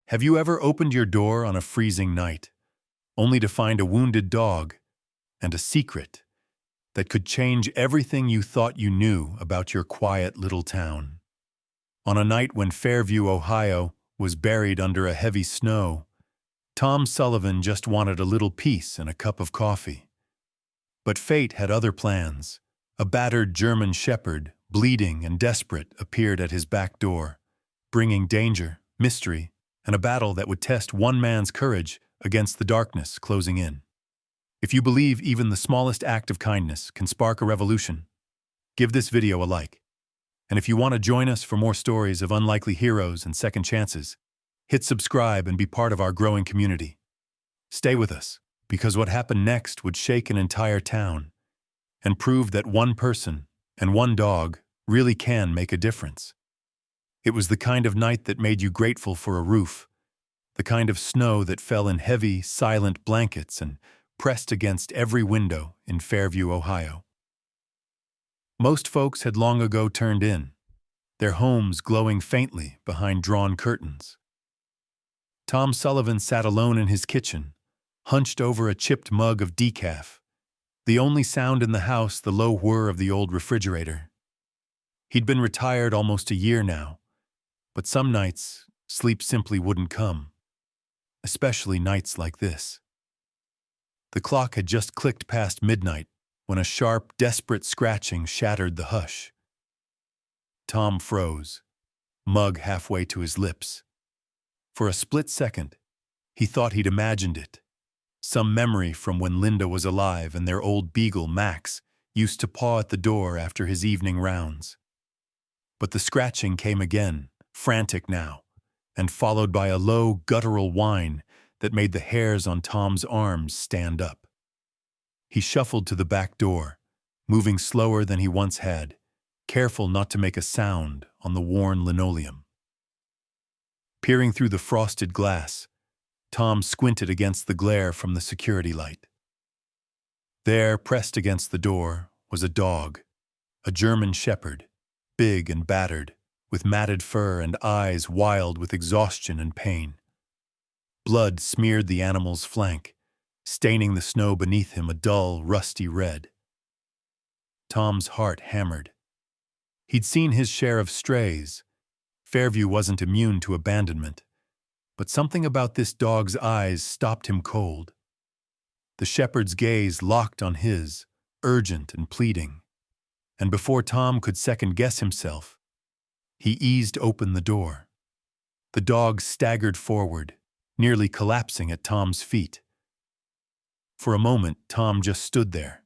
Have you ever opened your door on a freezing night, only to find a wounded dog and a secret that could change everything you thought you knew about your quiet little town? On a night when Fairview, Ohio, was buried under a heavy snow, Tom Sullivan just wanted a little peace and a cup of coffee. But fate had other plans. A battered German shepherd, bleeding and desperate, appeared at his back door, bringing danger, mystery, and a battle that would test one man's courage against the darkness closing in. If you believe even the smallest act of kindness can spark a revolution, give this video a like. And if you want to join us for more stories of unlikely heroes and second chances, hit subscribe and be part of our growing community. Stay with us, because what happened next would shake an entire town and prove that one person and one dog really can make a difference. It was the kind of night that made you grateful for a roof, the kind of snow that fell in heavy, silent blankets and pressed against every window in Fairview, Ohio. Most folks had long ago turned in, their homes glowing faintly behind drawn curtains. Tom Sullivan sat alone in his kitchen, hunched over a chipped mug of decaf, the only sound in the house the low whir of the old refrigerator. He'd been retired almost a year now, but some nights sleep simply wouldn't come, especially nights like this. The clock had just clicked past midnight when a sharp, desperate scratching shattered the hush. Tom froze, mug halfway to his lips. For a split second, he thought he'd imagined it. Some memory from when Linda was alive and their old beagle, Max, used to paw at the door after his evening rounds. But the scratching came again, frantic now, and followed by a low, guttural whine that made the hairs on Tom's arms stand up. He shuffled to the back door, moving slower than he once had, careful not to make a sound on the worn linoleum. Peering through the frosted glass, Tom squinted against the glare from the security light. There, pressed against the door, was a dog, a German shepherd, big and battered, with matted fur and eyes wild with exhaustion and pain. Blood smeared the animal's flank, staining the snow beneath him a dull, rusty red. Tom's heart hammered. He'd seen his share of strays. Fairview wasn't immune to abandonment, but something about this dog's eyes stopped him cold. The shepherd's gaze locked on his, urgent and pleading, and before Tom could second-guess himself, he eased open the door. The dog staggered forward, nearly collapsing at Tom's feet. For a moment, Tom just stood there,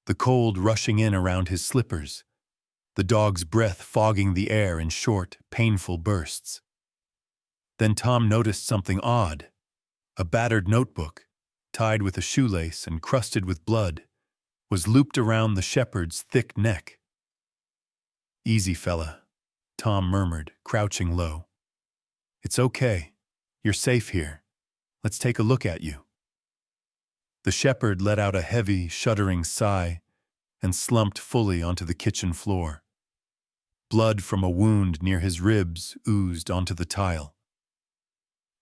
the cold rushing in around his slippers, the dog's breath fogging the air in short, painful bursts. Then Tom noticed something odd. A battered notebook, tied with a shoelace and crusted with blood, was looped around the shepherd's thick neck. "Easy, fella," Tom murmured, crouching low. "It's okay. You're safe here. Let's take a look at you." The shepherd let out a heavy, shuddering sigh and slumped fully onto the kitchen floor. Blood from a wound near his ribs oozed onto the tile.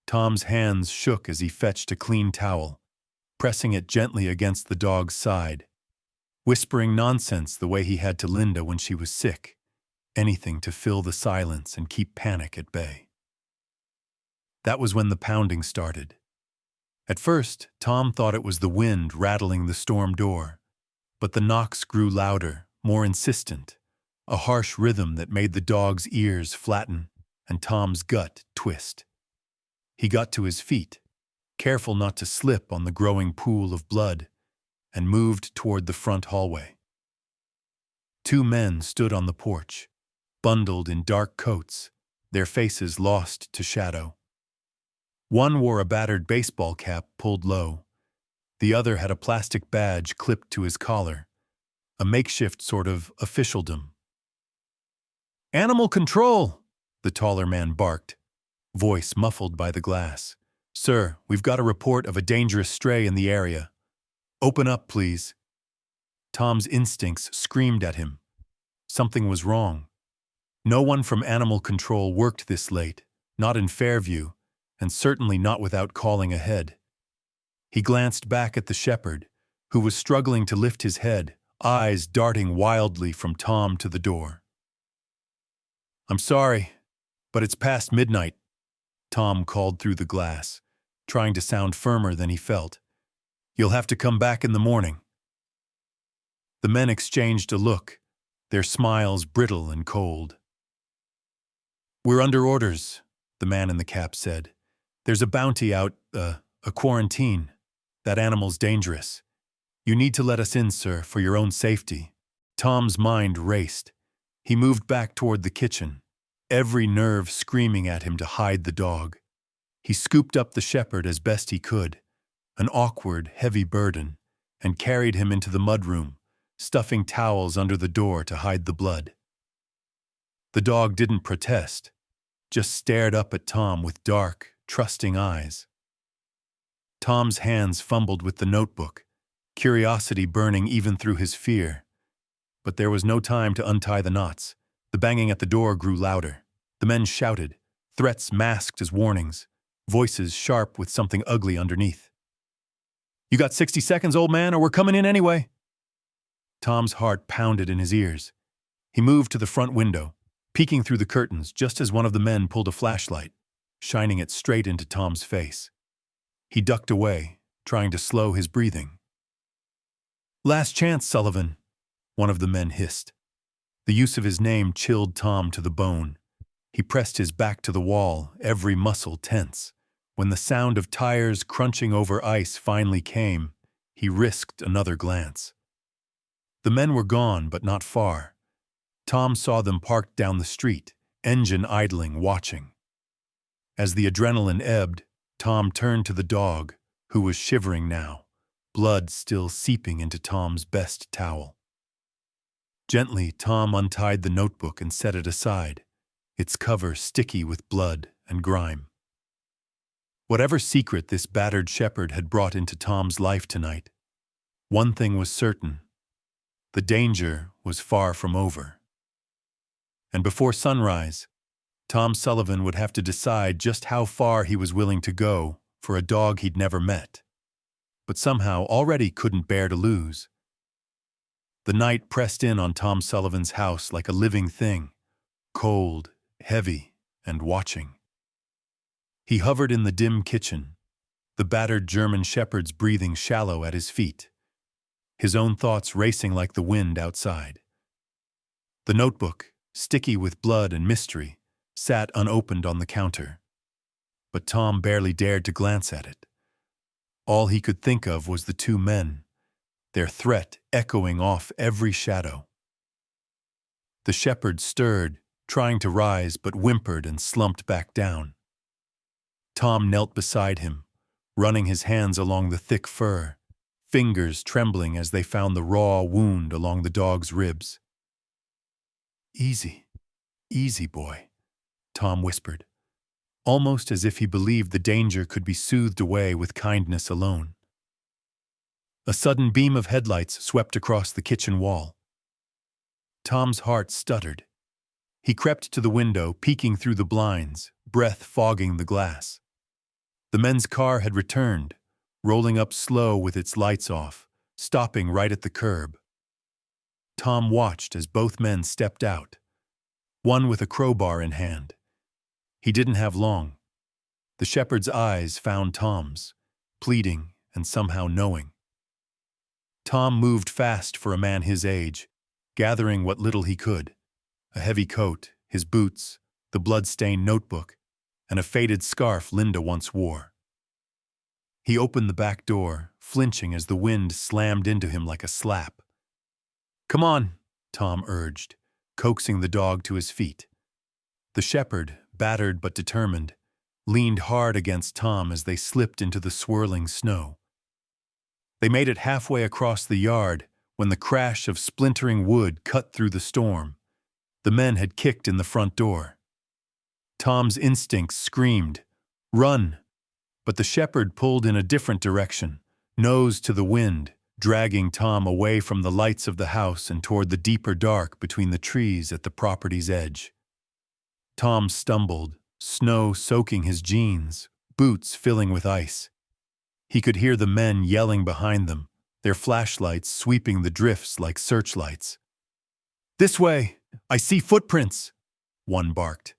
Tom's hands shook as he fetched a clean towel, pressing it gently against the dog's side, whispering nonsense the way he had to Linda when she was sick, anything to fill the silence and keep panic at bay. That was when the pounding started. At first, Tom thought it was the wind rattling the storm door, but the knocks grew louder, more insistent, a harsh rhythm that made the dog's ears flatten and Tom's gut twist. He got to his feet, careful not to slip on the growing pool of blood, and moved toward the front hallway. Two men stood on the porch, bundled in dark coats, their faces lost to shadow. One wore a battered baseball cap pulled low. The other had a plastic badge clipped to his collar, a makeshift sort of officialdom. "Animal control!" the taller man barked, voice muffled by the glass. "Sir, we've got a report of a dangerous stray in the area. Open up, please." Tom's instincts screamed at him. Something was wrong. No one from animal control worked this late, not in Fairview, and certainly not without calling ahead. He glanced back at the shepherd, who was struggling to lift his head, eyes darting wildly from Tom to the door. "I'm sorry, but it's past midnight," Tom called through the glass, trying to sound firmer than he felt. "You'll have to come back in the morning." The men exchanged a look, their smiles brittle and cold. "We're under orders," the man in the cap said. "There's a bounty out, a quarantine. That animal's dangerous. You need to let us in, sir, for your own safety." Tom's mind raced. He moved back toward the kitchen, every nerve screaming at him to hide the dog. He scooped up the shepherd as best he could, an awkward, heavy burden, and carried him into the mudroom, stuffing towels under the door to hide the blood. The dog didn't protest, just stared up at Tom with dark, trusting eyes. Tom's hands fumbled with the notebook, curiosity burning even through his fear. But there was no time to untie the knots. The banging at the door grew louder. The men shouted, threats masked as warnings, voices sharp with something ugly underneath. "You got 60 seconds, old man, or we're coming in anyway." Tom's heart pounded in his ears. He moved to the front window, peeking through the curtains just as one of the men pulled a flashlight, shining it straight into Tom's face. He ducked away, trying to slow his breathing. "Last chance, Sullivan," one of the men hissed. The use of his name chilled Tom to the bone. He pressed his back to the wall, every muscle tense. When the sound of tires crunching over ice finally came, he risked another glance. The men were gone, but not far. Tom saw them parked down the street, engine idling, watching. As the adrenaline ebbed, Tom turned to the dog, who was shivering now, blood still seeping into Tom's best towel. Gently, Tom untied the notebook and set it aside, its cover sticky with blood and grime. Whatever secret this battered shepherd had brought into Tom's life tonight, one thing was certain: the danger was far from over. And before sunrise, Tom Sullivan would have to decide just how far he was willing to go for a dog he'd never met, but somehow already couldn't bear to lose. The night pressed in on Tom Sullivan's house like a living thing, cold, heavy, and watching. He hovered in the dim kitchen, the battered German shepherd's breathing shallow at his feet, his own thoughts racing like the wind outside. The notebook, sticky with blood and mystery, sat unopened on the counter. But Tom barely dared to glance at it. All he could think of was the two men, their threat echoing off every shadow. The shepherd stirred, trying to rise, but whimpered and slumped back down. Tom knelt beside him, running his hands along the thick fur, fingers trembling as they found the raw wound along the dog's ribs. "Easy, easy, boy," Tom whispered, almost as if he believed the danger could be soothed away with kindness alone. A sudden beam of headlights swept across the kitchen wall. Tom's heart stuttered. He crept to the window, peeking through the blinds, breath fogging the glass. The men's car had returned, rolling up slow with its lights off, stopping right at the curb. Tom watched as both men stepped out, one with a crowbar in hand. He didn't have long. The shepherd's eyes found Tom's, pleading and somehow knowing. Tom moved fast for a man his age, gathering what little he could: a heavy coat, his boots, the blood-stained notebook, and a faded scarf Linda once wore. He opened the back door, flinching as the wind slammed into him like a slap. "Come on," Tom urged, coaxing the dog to his feet. The shepherd, battered but determined, leaned hard against Tom as they slipped into the swirling snow. They made it halfway across the yard when the crash of splintering wood cut through the storm. The men had kicked in the front door. Tom's instincts screamed, "Run!" But the shepherd pulled in a different direction, nose to the wind, dragging Tom away from the lights of the house and toward the deeper dark between the trees at the property's edge. Tom stumbled, snow soaking his jeans, boots filling with ice. He could hear the men yelling behind them, their flashlights sweeping the drifts like searchlights. "This way! I see footprints!" one barked.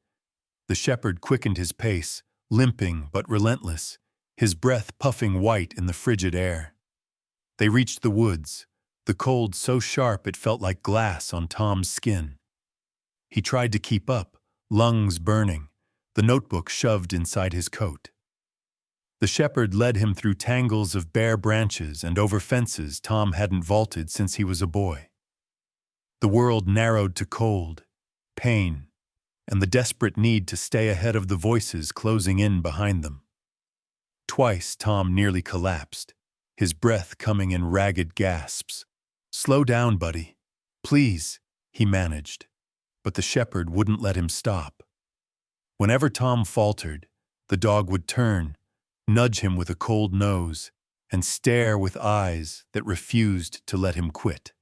The shepherd quickened his pace, limping but relentless, his breath puffing white in the frigid air. They reached the woods, the cold so sharp it felt like glass on Tom's skin. He tried to keep up, lungs burning, the notebook shoved inside his coat. The shepherd led him through tangles of bare branches and over fences Tom hadn't vaulted since he was a boy. The world narrowed to cold, pain, and the desperate need to stay ahead of the voices closing in behind them. Twice Tom nearly collapsed, his breath coming in ragged gasps. "Slow down, buddy. Please," he managed, but the shepherd wouldn't let him stop. Whenever Tom faltered, the dog would turn, nudge him with a cold nose, and stare with eyes that refused to let him quit.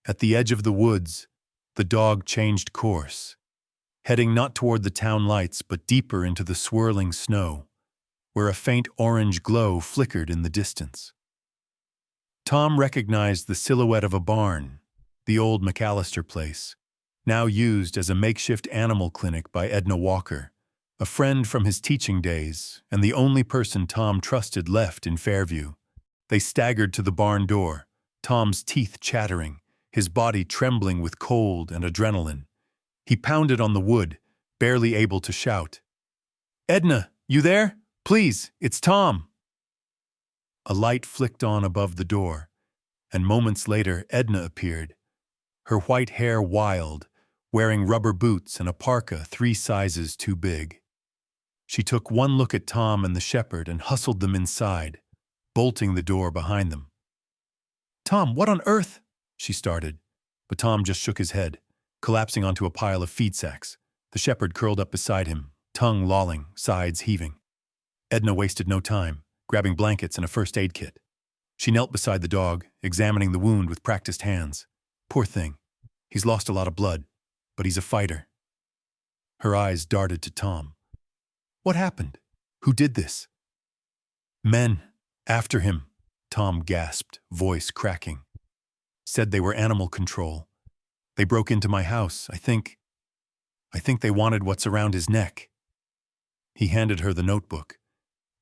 At the edge of the woods, the dog changed course, heading not toward the town lights but deeper into the swirling snow, where a faint orange glow flickered in the distance. Tom recognized the silhouette of a barn, the old McAllister place, now used as a makeshift animal clinic by Edna Walker, a friend from his teaching days and the only person Tom trusted left in Fairview. They staggered to the barn door, Tom's teeth chattering, his body trembling with cold and adrenaline. He pounded on the wood, barely able to shout. "Edna, you there? Please, it's Tom." A light flicked on above the door, and moments later Edna appeared, her white hair wild, wearing rubber boots and a parka 3 sizes too big. She took one look at Tom and the shepherd and hustled them inside, bolting the door behind them. "Tom, what on earth?" she started, but Tom just shook his head, collapsing onto a pile of feed sacks, the shepherd curled up beside him, tongue lolling, sides heaving. Edna wasted no time, grabbing blankets and a first aid kit. She knelt beside the dog, examining the wound with practiced hands. "Poor thing. He's lost a lot of blood, but he's a fighter." Her eyes darted to Tom. "What happened? Who did this?" "Men. After him," Tom gasped, voice cracking. "Said they were animal control. They broke into my house. I think they wanted what's around his neck." He handed her the notebook,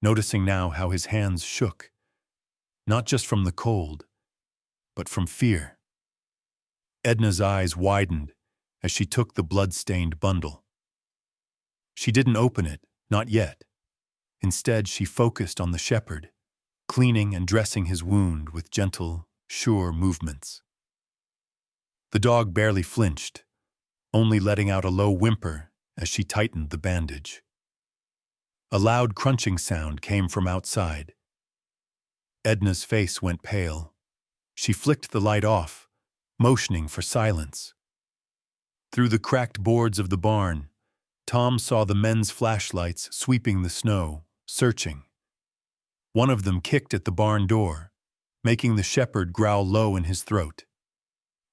noticing now how his hands shook, not just from the cold, but from fear. Edna's eyes widened as she took the blood-stained bundle. She didn't open it, not yet. Instead, she focused on the shepherd, cleaning and dressing his wound with gentle, sure movements. The dog barely flinched, only letting out a low whimper as she tightened the bandage. A loud crunching sound came from outside. Edna's face went pale. She flicked the light off, motioning for silence. Through the cracked boards of the barn, Tom saw the men's flashlights sweeping the snow, searching. One of them kicked at the barn door, making the shepherd growl low in his throat.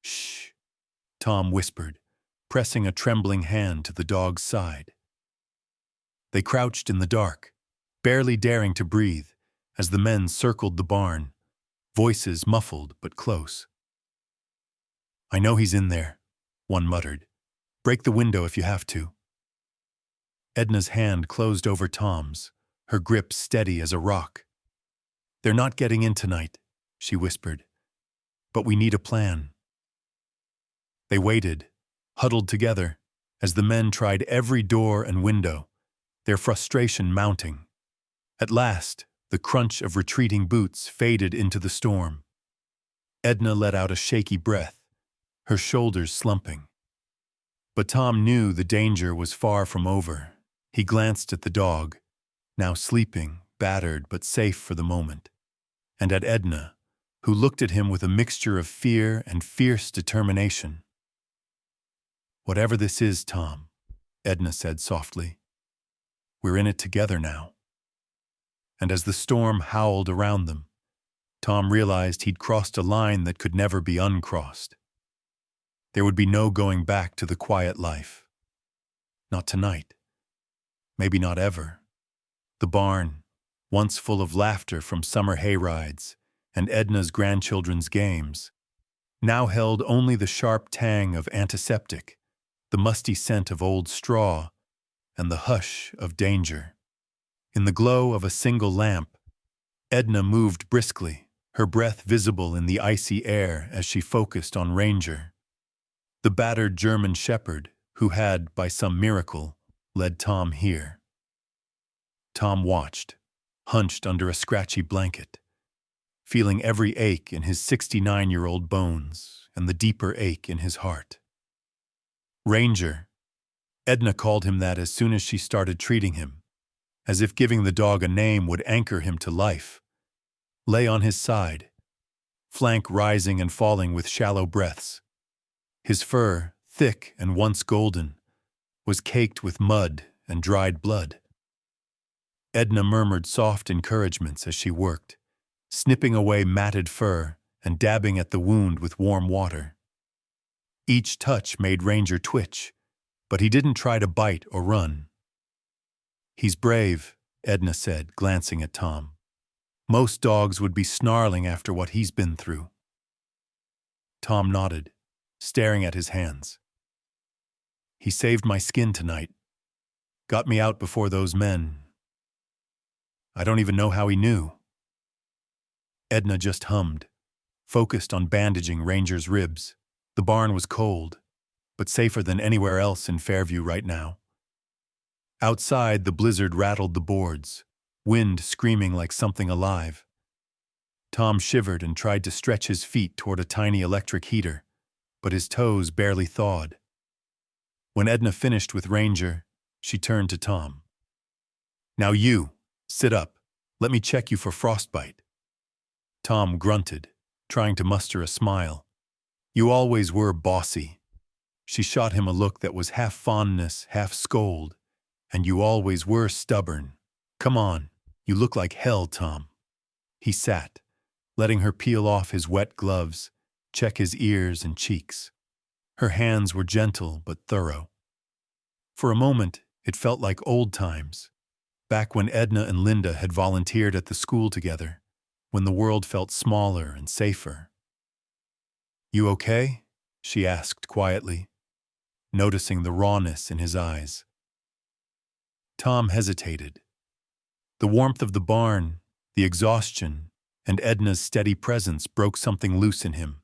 "Shh," Tom whispered, pressing a trembling hand to the dog's side. They crouched in the dark, barely daring to breathe, as the men circled the barn, voices muffled but close. "I know he's in there," one muttered. "Break the window if you have to." Edna's hand closed over Tom's, her grip steady as a rock. "They're not getting in tonight," she whispered. "But we need a plan." They waited, huddled together, as the men tried every door and window, their frustration mounting. At last, the crunch of retreating boots faded into the storm. Edna let out a shaky breath, her shoulders slumping. But Tom knew the danger was far from over. He glanced at the dog, now sleeping, battered but safe for the moment, and at Edna, who looked at him with a mixture of fear and fierce determination. "Whatever this is, Tom," Edna said softly, "we're in it together now." And as the storm howled around them, Tom realized he'd crossed a line that could never be uncrossed. There would be no going back to the quiet life. Not tonight. Maybe not ever. The barn, once full of laughter from summer hayrides and Edna's grandchildren's games, now held only the sharp tang of antiseptic, the musty scent of old straw, and the hush of danger. In the glow of a single lamp, Edna moved briskly, her breath visible in the icy air as she focused on Ranger, the battered German shepherd who had, by some miracle, led Tom here. Tom watched, hunched under a scratchy blanket, feeling every ache in his 69-year-old bones and the deeper ache in his heart. Ranger. Edna called him that as soon as she started treating him, as if giving the dog a name would anchor him to life. Lay on his side, flank rising and falling with shallow breaths. His fur, thick and once golden, was caked with mud and dried blood. Edna murmured soft encouragements as she worked, snipping away matted fur and dabbing at the wound with warm water. Each touch made Ranger twitch, but he didn't try to bite or run. "He's brave," Edna said, glancing at Tom. "Most dogs would be snarling after what he's been through." Tom nodded, staring at his hands. "He saved my skin tonight. Got me out before those men. I don't even know how he knew." Edna just hummed, focused on bandaging Ranger's ribs. The barn was cold, but safer than anywhere else in Fairview right now. Outside, the blizzard rattled the boards, wind screaming like something alive. Tom shivered and tried to stretch his feet toward a tiny electric heater, but his toes barely thawed. When Edna finished with Ranger, she turned to Tom. "Now you, sit up. Let me check you for frostbite." Tom grunted, trying to muster a smile. "You always were bossy." She shot him a look that was half fondness, half scold. "And you always were stubborn. Come on, you look like hell, Tom." He sat, letting her peel off his wet gloves, check his ears and cheeks. Her hands were gentle but thorough. For a moment, it felt like old times, back when Edna and Linda had volunteered at the school together, when the world felt smaller and safer. "You okay?" she asked quietly, noticing the rawness in his eyes. Tom hesitated. The warmth of the barn, the exhaustion, and Edna's steady presence broke something loose in him.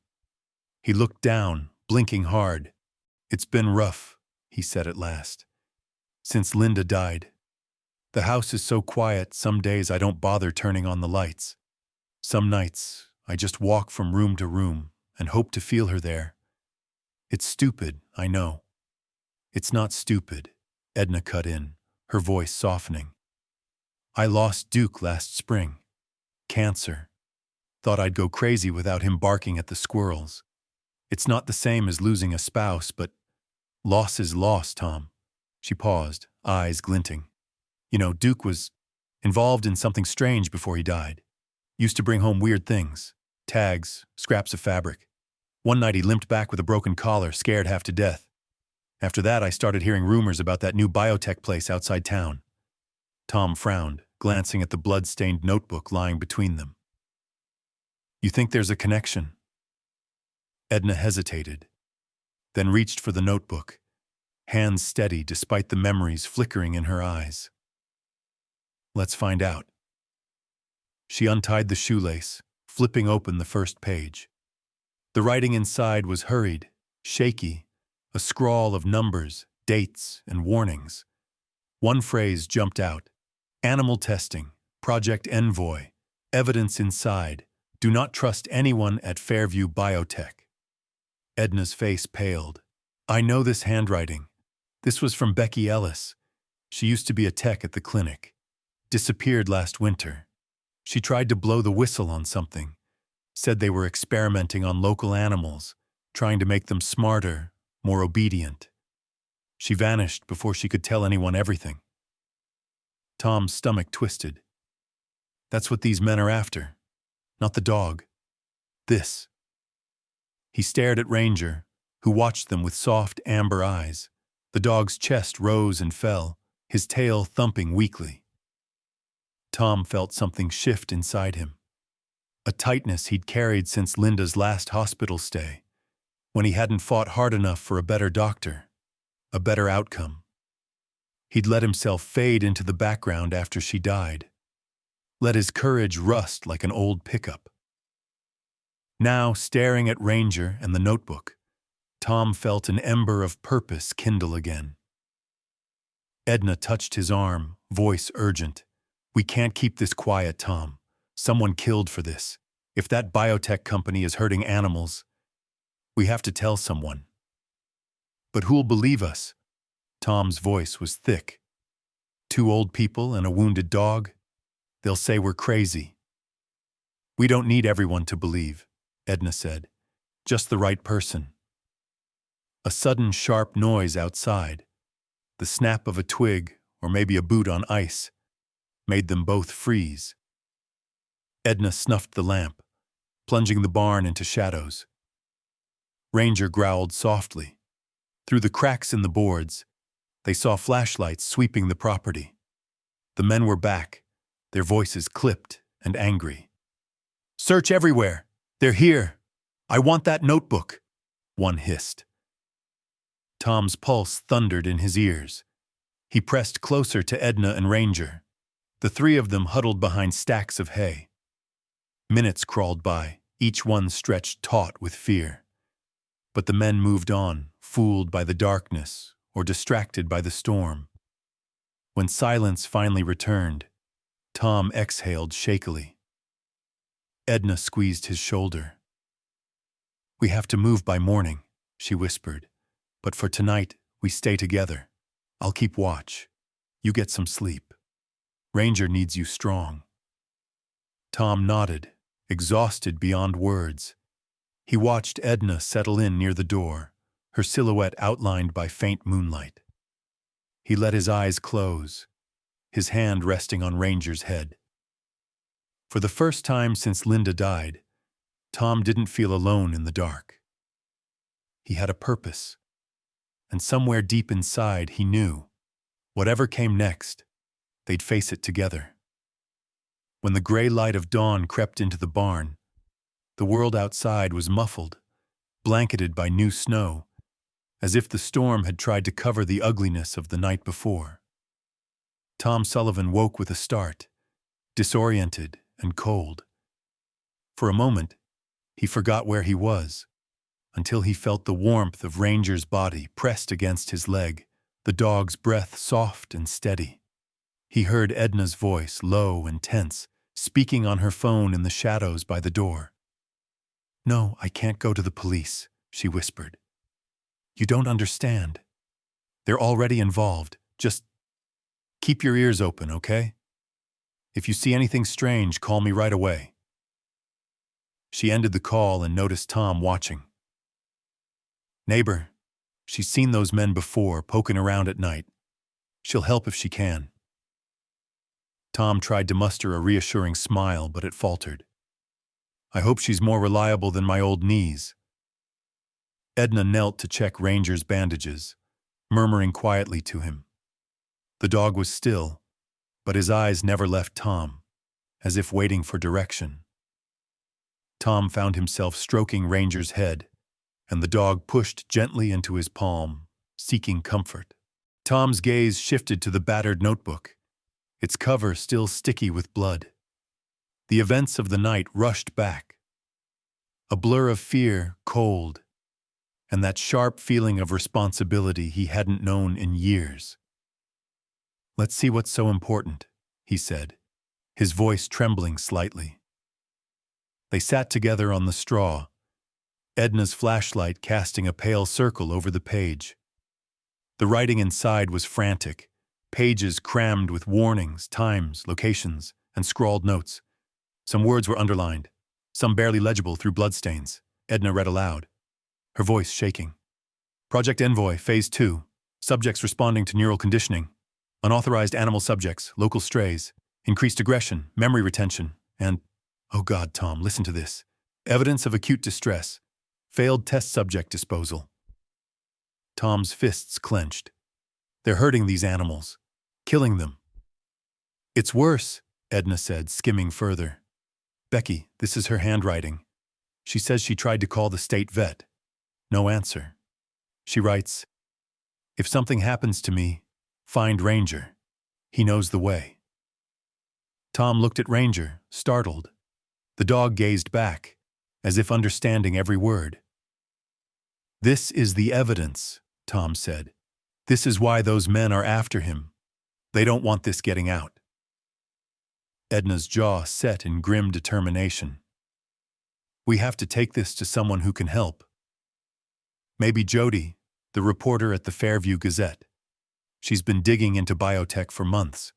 He looked down, blinking hard. "It's been rough," he said at last. "Since Linda died. The house is so quiet, some days I don't bother turning on the lights. Some nights, I just walk from room to room and hope to feel her there. It's stupid, I know." "It's not stupid," Edna cut in, her voice softening. "I lost Duke last spring. Cancer. Thought I'd go crazy without him barking at the squirrels. It's not the same as losing a spouse, but loss is loss, Tom." She paused, eyes glinting. "You know, Duke was involved in something strange before he died. Used to bring home weird things. Tags, scraps of fabric. One night he limped back with a broken collar, scared half to death. After that, I started hearing rumors about that new biotech place outside town." Tom frowned, glancing at the blood-stained notebook lying between them. "You think there's a connection?" Edna hesitated, then reached for the notebook, hands steady despite the memories flickering in her eyes. "Let's find out." She untied the shoelace, flipping open the first page. The writing inside was hurried, shaky, a scrawl of numbers, dates, and warnings. One phrase jumped out. "Animal testing, Project Envoy, evidence inside. Do not trust anyone at Fairview Biotech." Edna's face paled. "I know this handwriting. This was from Becky Ellis. She used to be a tech at the clinic. Disappeared last winter. She tried to blow the whistle on something. Said they were experimenting on local animals, trying to make them smarter, more obedient. She vanished before she could tell anyone everything." Tom's stomach twisted. "That's what these men are after. Not the dog. This." He stared at Ranger, who watched them with soft, amber eyes. The dog's chest rose and fell, his tail thumping weakly. Tom felt something shift inside him, a tightness he'd carried since Linda's last hospital stay, when he hadn't fought hard enough for a better doctor, a better outcome. He'd let himself fade into the background after she died, let his courage rust like an old pickup. Now, staring at Ranger and the notebook, Tom felt an ember of purpose kindle again. Edna touched his arm, voice urgent. "We can't keep this quiet, Tom. Someone killed for this. If that biotech company is hurting animals, we have to tell someone." "But who'll believe us?" Tom's voice was thick. "Two old people and a wounded dog? They'll say we're crazy." "We don't need everyone to believe," Edna said. "Just the right person." A sudden sharp noise outside, the snap of a twig or maybe a boot on ice, made them both freeze. Edna snuffed the lamp, plunging the barn into shadows. Ranger growled softly. Through the cracks in the boards, they saw flashlights sweeping the property. The men were back, their voices clipped and angry. "Search everywhere! They're here! I want that notebook!" one hissed. Tom's pulse thundered in his ears. He pressed closer to Edna and Ranger, the three of them huddled behind stacks of hay. Minutes crawled by, each one stretched taut with fear. But the men moved on, fooled by the darkness or distracted by the storm. When silence finally returned, Tom exhaled shakily. Edna squeezed his shoulder. "We have to move by morning," she whispered. "But for tonight, we stay together. I'll keep watch. You get some sleep. Ranger needs you strong." Tom nodded, exhausted beyond words. He watched Edna settle in near the door, her silhouette outlined by faint moonlight. He let his eyes close, his hand resting on Ranger's head. For the first time since Linda died, Tom didn't feel alone in the dark. He had a purpose, and somewhere deep inside he knew, whatever came next, they'd face it together. When the gray light of dawn crept into the barn, the world outside was muffled, blanketed by new snow, as if the storm had tried to cover the ugliness of the night before. Tom Sullivan woke with a start, disoriented and cold. For a moment, he forgot where he was, until he felt the warmth of Ranger's body pressed against his leg, the dog's breath soft and steady. He heard Edna's voice, low and tense, speaking on her phone in the shadows by the door. "No, I can't go to the police," she whispered. "You don't understand. They're already involved. Just keep your ears open, okay? If you see anything strange, call me right away." She ended the call and noticed Tom watching. "Neighbor, she's seen those men before, poking around at night. She'll help if she can." Tom tried to muster a reassuring smile, but it faltered. "I hope she's more reliable than my old knees." Edna knelt to check Ranger's bandages, murmuring quietly to him. The dog was still, but his eyes never left Tom, as if waiting for direction. Tom found himself stroking Ranger's head, and the dog pushed gently into his palm, seeking comfort. Tom's gaze shifted to the battered notebook, its cover still sticky with blood. The events of the night rushed back. A blur of fear, cold, and that sharp feeling of responsibility he hadn't known in years. "Let's see what's so important," he said, his voice trembling slightly. They sat together on the straw, Edna's flashlight casting a pale circle over the page. The writing inside was frantic, pages crammed with warnings, times, locations, and scrawled notes. Some words were underlined, some barely legible through bloodstains. Edna read aloud, her voice shaking. "Project Envoy, Phase 2. Subjects responding to neural conditioning. Unauthorized animal subjects, local strays, increased aggression, memory retention, and, oh God, Tom, listen to this. Evidence of acute distress. Failed test subject disposal." Tom's fists clenched. "They're hurting these animals. Killing them." "It's worse," Edna said, skimming further. Becky, this is her handwriting. She says she tried to call the state vet. No answer. She writes, "If something happens to me, find Ranger. He knows the way." Tom looked at Ranger, startled. The dog gazed back, as if understanding every word. "This is the evidence," Tom said. "This is why those men are after him. They don't want this getting out." Edna's jaw set in grim determination. "We have to take this to someone who can help. Maybe Jody, the reporter at the Fairview Gazette. She's been digging into biotech for months.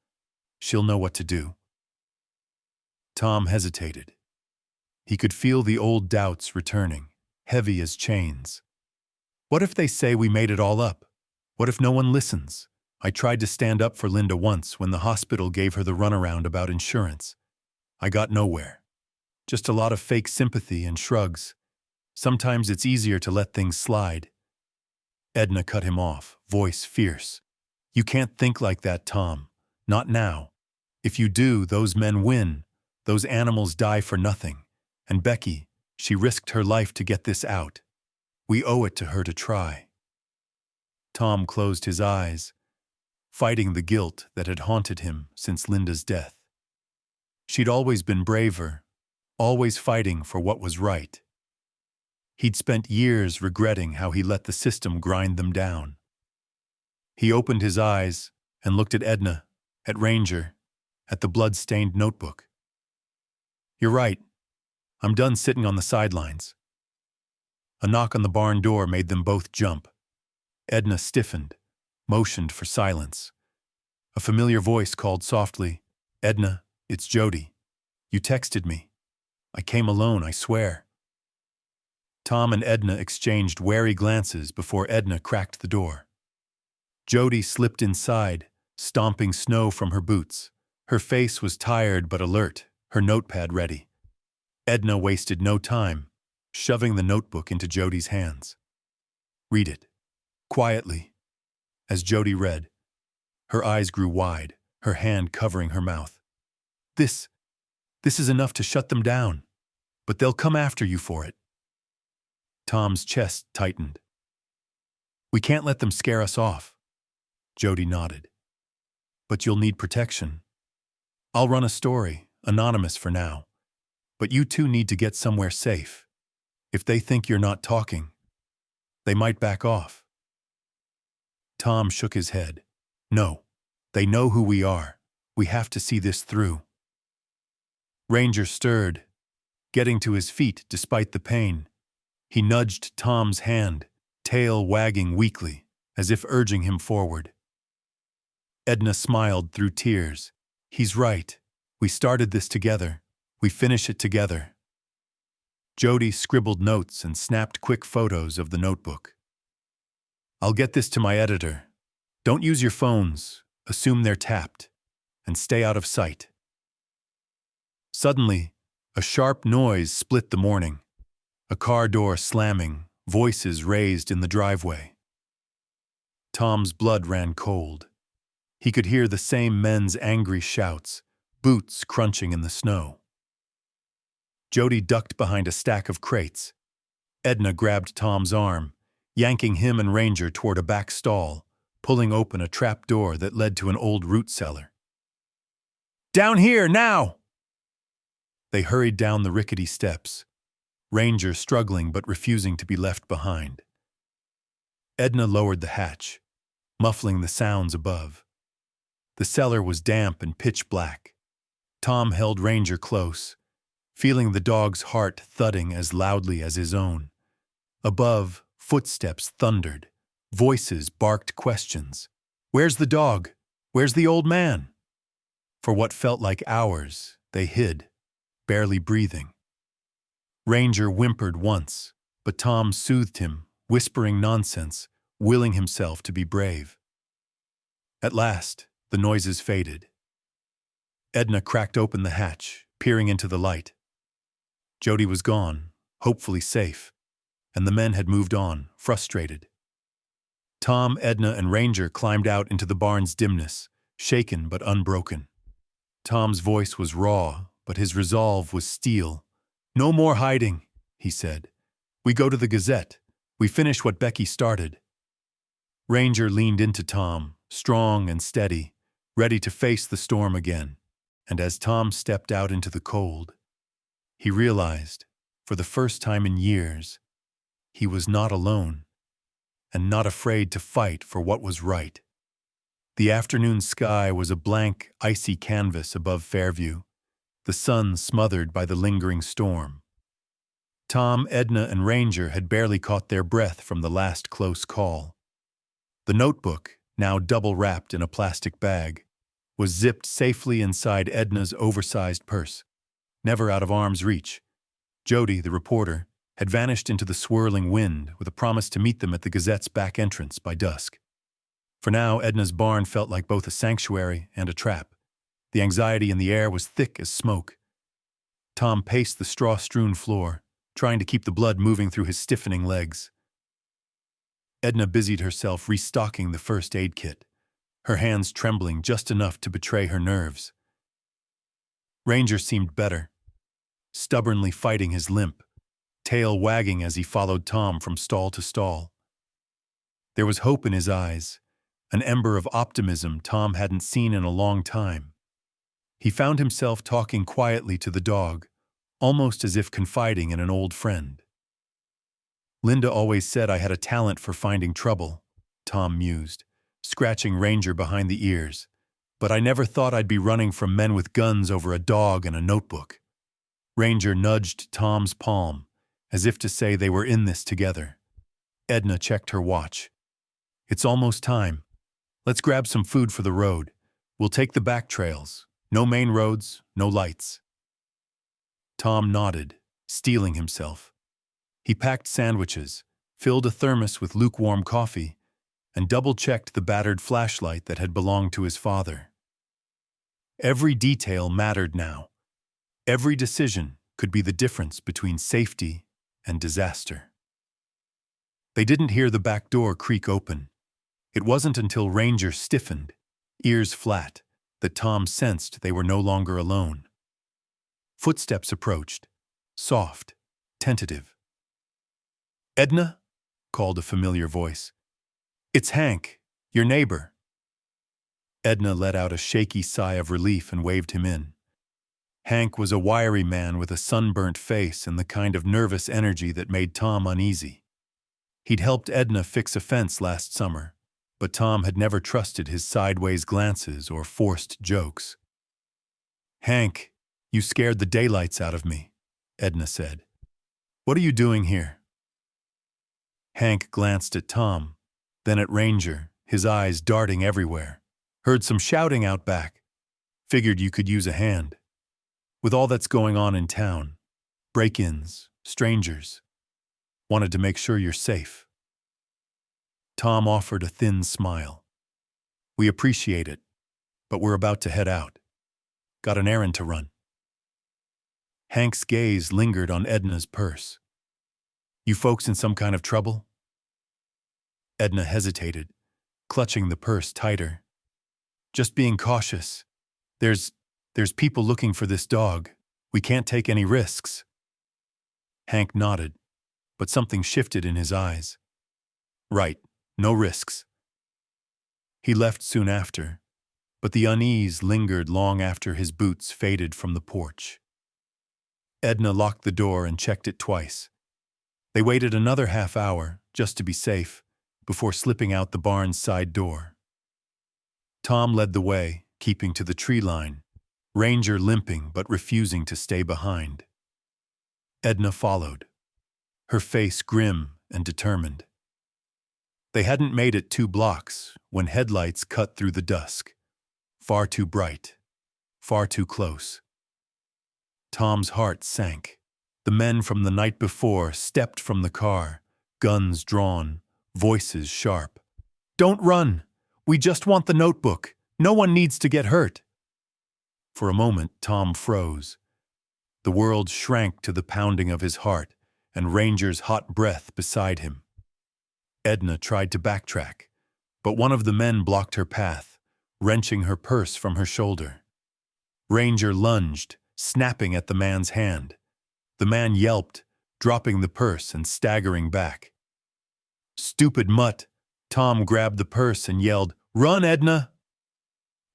She'll know what to do." Tom hesitated. He could feel the old doubts returning, heavy as chains. What if they say we made it all up? What if no one listens? I tried to stand up for Linda once when the hospital gave her the runaround about insurance. I got nowhere. Just a lot of fake sympathy and shrugs. Sometimes it's easier to let things slide. Edna cut him off, voice fierce. "You can't think like that, Tom. Not now. If you do, those men win. Those animals die for nothing. And Becky, she risked her life to get this out. We owe it to her to try." Tom closed his eyes, fighting the guilt that had haunted him since Linda's death. She'd always been braver, always fighting for what was right. He'd spent years regretting how he let the system grind them down. He opened his eyes and looked at Edna, at Ranger, at the blood-stained notebook. "You're right. I'm done sitting on the sidelines." A knock on the barn door made them both jump. Edna stiffened, motioned for silence. A familiar voice called softly, "Edna, it's Jody. You texted me. I came alone, I swear." Tom and Edna exchanged wary glances before Edna cracked the door. Jody slipped inside, stomping snow from her boots. Her face was tired but alert, her notepad ready. Edna wasted no time, shoving the notebook into Jody's hands. "Read it." Quietly. As Jody read, her eyes grew wide, her hand covering her mouth. This is enough to shut them down, but they'll come after you for it." Tom's chest tightened. "We can't let them scare us off." Jody nodded. "But you'll need protection. I'll run a story, anonymous for now. But you two need to get somewhere safe. If they think you're not talking, they might back off." Tom shook his head. "No, they know who we are. We have to see this through." Ranger stirred, getting to his feet despite the pain. He nudged Tom's hand, tail wagging weakly, as if urging him forward. Edna smiled through tears. "He's right. We started this together. We finish it together." Jody scribbled notes and snapped quick photos of the notebook. "I'll get this to my editor. Don't use your phones. Assume they're tapped. And stay out of sight." Suddenly, a sharp noise split the morning. A car door slamming, voices raised in the driveway. Tom's blood ran cold. He could hear the same men's angry shouts, boots crunching in the snow. Jody ducked behind a stack of crates. Edna grabbed Tom's arm, yanking him and Ranger toward a back stall, pulling open a trap door that led to an old root cellar. "Down here, now!" They hurried down the rickety steps, Ranger struggling but refusing to be left behind. Edna lowered the hatch, muffling the sounds above. The cellar was damp and pitch black. Tom held Ranger close, feeling the dog's heart thudding as loudly as his own. Above, footsteps thundered. Voices barked questions. "Where's the dog? Where's the old man?" For what felt like hours, they hid, barely breathing. Ranger whimpered once, but Tom soothed him, whispering nonsense, willing himself to be brave. At last, the noises faded. Edna cracked open the hatch, peering into the light. Jody was gone, hopefully safe, and the men had moved on, frustrated. Tom, Edna, and Ranger climbed out into the barn's dimness, shaken but unbroken. Tom's voice was raw, but his resolve was steel. "No more hiding," he said. "We go to the Gazette. We finish what Becky started." Ranger leaned into Tom, strong and steady, ready to face the storm again. And as Tom stepped out into the cold, he realized, for the first time in years, he was not alone and not afraid to fight for what was right. The afternoon sky was a blank, icy canvas above Fairview, the sun smothered by the lingering storm. Tom, Edna, and Ranger had barely caught their breath from the last close call. The notebook, now double-wrapped in a plastic bag, was zipped safely inside Edna's oversized purse, never out of arm's reach. Jody, the reporter, had vanished into the swirling wind with a promise to meet them at the Gazette's back entrance by dusk. For now, Edna's barn felt like both a sanctuary and a trap. The anxiety in the air was thick as smoke. Tom paced the straw-strewn floor, trying to keep the blood moving through his stiffening legs. Edna busied herself restocking the first aid kit, her hands trembling just enough to betray her nerves. Ranger seemed better, stubbornly fighting his limp, tail wagging as he followed Tom from stall to stall. There was hope in his eyes, an ember of optimism Tom hadn't seen in a long time. He found himself talking quietly to the dog, almost as if confiding in an old friend. "Linda always said I had a talent for finding trouble," Tom mused, scratching Ranger behind the ears. "But I never thought I'd be running from men with guns over a dog and a notebook." Ranger nudged Tom's palm, as if to say they were in this together. Edna checked her watch. "It's almost time. Let's grab some food for the road. We'll take the back trails. No main roads, no lights." Tom nodded, steeling himself. He packed sandwiches, filled a thermos with lukewarm coffee, and double-checked the battered flashlight that had belonged to his father. Every detail mattered now. Every decision could be the difference between safety and disaster. They didn't hear the back door creak open. It wasn't until Ranger stiffened, ears flat, that Tom sensed they were no longer alone. Footsteps approached, soft, tentative. "Edna?" called a familiar voice. "It's Hank, your neighbor." Edna let out a shaky sigh of relief and waved him in. Hank was a wiry man with a sunburnt face and the kind of nervous energy that made Tom uneasy. He'd helped Edna fix a fence last summer, but Tom had never trusted his sideways glances or forced jokes. "Hank, you scared the daylights out of me," Edna said. "What are you doing here?" Hank glanced at Tom, then at Ranger, his eyes darting everywhere. "Heard some shouting out back. Figured you could use a hand. With all that's going on in town, break-ins, strangers. Wanted to make sure you're safe." Tom offered a thin smile. "We appreciate it, but we're about to head out. Got an errand to run." Hank's gaze lingered on Edna's purse. "You folks in some kind of trouble?" Edna hesitated, clutching the purse tighter. "Just being cautious. There's people looking for this dog. We can't take any risks." Hank nodded, but something shifted in his eyes. "Right, no risks." He left soon after, but the unease lingered long after his boots faded from the porch. Edna locked the door and checked it twice. They waited another half hour, just to be safe, before slipping out the barn's side door. Tom led the way, keeping to the tree line, Ranger limping but refusing to stay behind. Edna followed, her face grim and determined. They hadn't made it 2 blocks when headlights cut through the dusk. Far too bright, far too close. Tom's heart sank. The men from the night before stepped from the car, guns drawn, voices sharp. "Don't run! We just want the notebook. No one needs to get hurt." For a moment, Tom froze. The world shrank to the pounding of his heart and Ranger's hot breath beside him. Edna tried to backtrack, but one of the men blocked her path, wrenching her purse from her shoulder. Ranger lunged, snapping at the man's hand. The man yelped, dropping the purse and staggering back. "Stupid mutt!" Tom grabbed the purse and yelled, "Run, Edna!"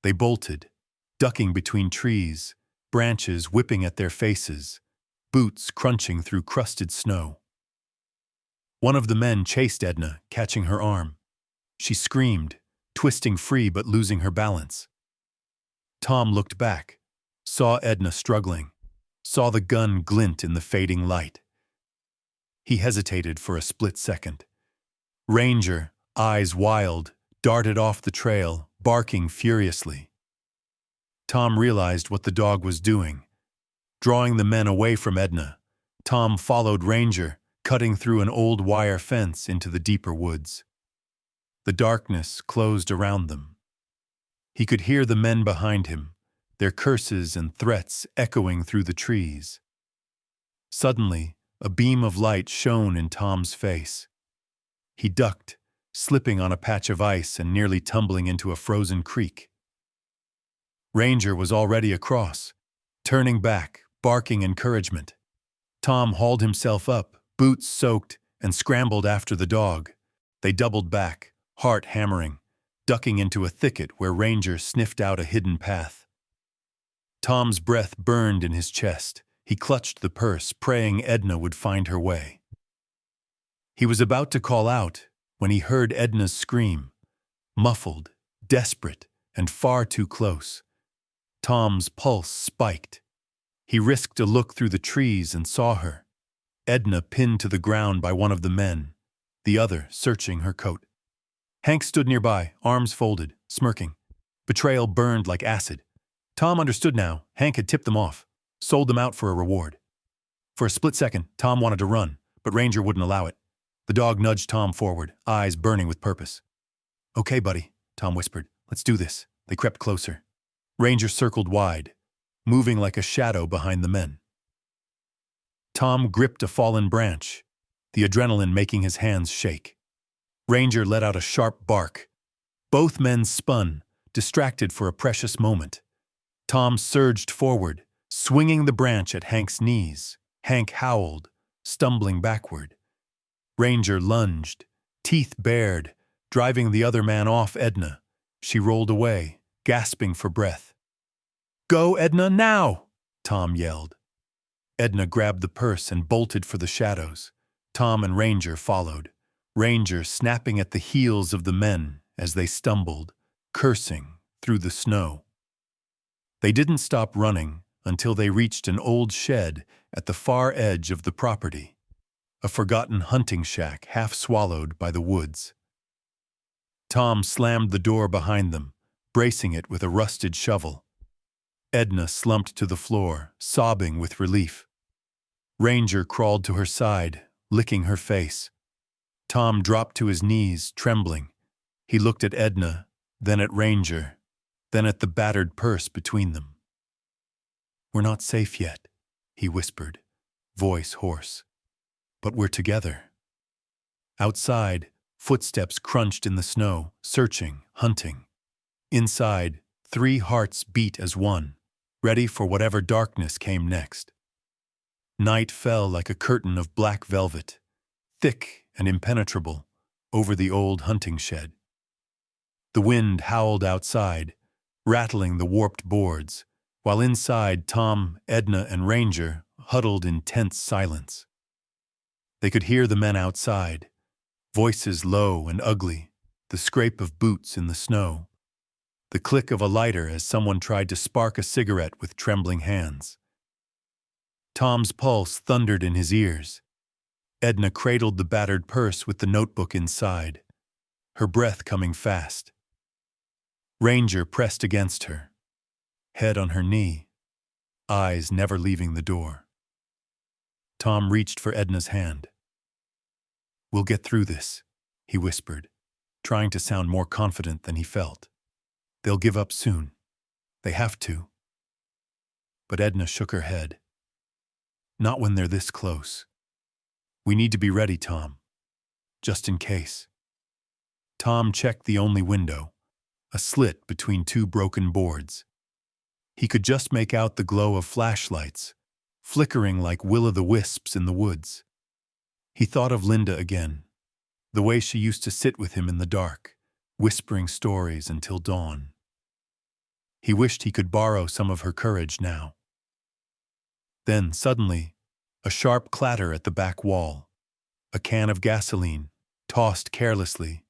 They bolted, ducking between trees, branches whipping at their faces, boots crunching through crusted snow. One of the men chased Edna, catching her arm. She screamed, twisting free but losing her balance. Tom looked back, saw Edna struggling, saw the gun glint in the fading light. He hesitated for a split second. Ranger, eyes wild, darted off the trail, barking furiously. Tom realized what the dog was doing. Drawing the men away from Edna, Tom followed Ranger, cutting through an old wire fence into the deeper woods. The darkness closed around them. He could hear the men behind him, their curses and threats echoing through the trees. Suddenly, a beam of light shone in Tom's face. He ducked, slipping on a patch of ice and nearly tumbling into a frozen creek. Ranger was already across, turning back, barking encouragement. Tom hauled himself up, boots soaked, and scrambled after the dog. They doubled back, heart hammering, ducking into a thicket where Ranger sniffed out a hidden path. Tom's breath burned in his chest. He clutched the purse, praying Edna would find her way. He was about to call out when he heard Edna's scream, muffled, desperate, and far too close. Tom's pulse spiked. He risked a look through the trees and saw her, Edna pinned to the ground by one of the men, the other searching her coat. Hank stood nearby, arms folded, smirking. Betrayal burned like acid. Tom understood now. Hank had tipped them off, sold them out for a reward. For a split second, Tom wanted to run, but Ranger wouldn't allow it. The dog nudged Tom forward, eyes burning with purpose. "Okay, buddy," Tom whispered. "Let's do this." They crept closer. Ranger circled wide, moving like a shadow behind the men. Tom gripped a fallen branch, the adrenaline making his hands shake. Ranger let out a sharp bark. Both men spun, distracted for a precious moment. Tom surged forward, swinging the branch at Hank's knees. Hank howled, stumbling backward. Ranger lunged, teeth bared, driving the other man off Edna. She rolled away, gasping for breath. "Go, Edna, now!" Tom yelled. Edna grabbed the purse and bolted for the shadows. Tom and Ranger followed, Ranger snapping at the heels of the men as they stumbled, cursing, through the snow. They didn't stop running until they reached an old shed at the far edge of the property, a forgotten hunting shack half swallowed by the woods. Tom slammed the door behind them, bracing it with a rusted shovel. Edna slumped to the floor, sobbing with relief. Ranger crawled to her side, licking her face. Tom dropped to his knees, trembling. He looked at Edna, then at Ranger, then at the battered purse between them. "We're not safe yet," he whispered, voice hoarse. "But we're together." Outside, footsteps crunched in the snow, searching, hunting. Inside, 3 hearts beat as one, ready for whatever darkness came next. Night fell like a curtain of black velvet, thick and impenetrable, over the old hunting shed. The wind howled outside, rattling the warped boards, while inside Tom, Edna, and Ranger huddled in tense silence. They could hear the men outside, voices low and ugly, the scrape of boots in the snow, the click of a lighter as someone tried to spark a cigarette with trembling hands. Tom's pulse thundered in his ears. Edna cradled the battered purse with the notebook inside, her breath coming fast. Ranger pressed against her, head on her knee, eyes never leaving the door. Tom reached for Edna's hand. "We'll get through this," he whispered, trying to sound more confident than he felt. "They'll give up soon. They have to." But Edna shook her head. "Not when they're this close. We need to be ready, Tom. Just in case." Tom checked the only window, a slit between 2 broken boards. He could just make out the glow of flashlights, flickering like will-o'-the-wisps in the woods. He thought of Linda again, the way she used to sit with him in the dark, whispering stories until dawn. He wished he could borrow some of her courage now. Then, suddenly, a sharp clatter at the back wall. A can of gasoline, tossed carelessly,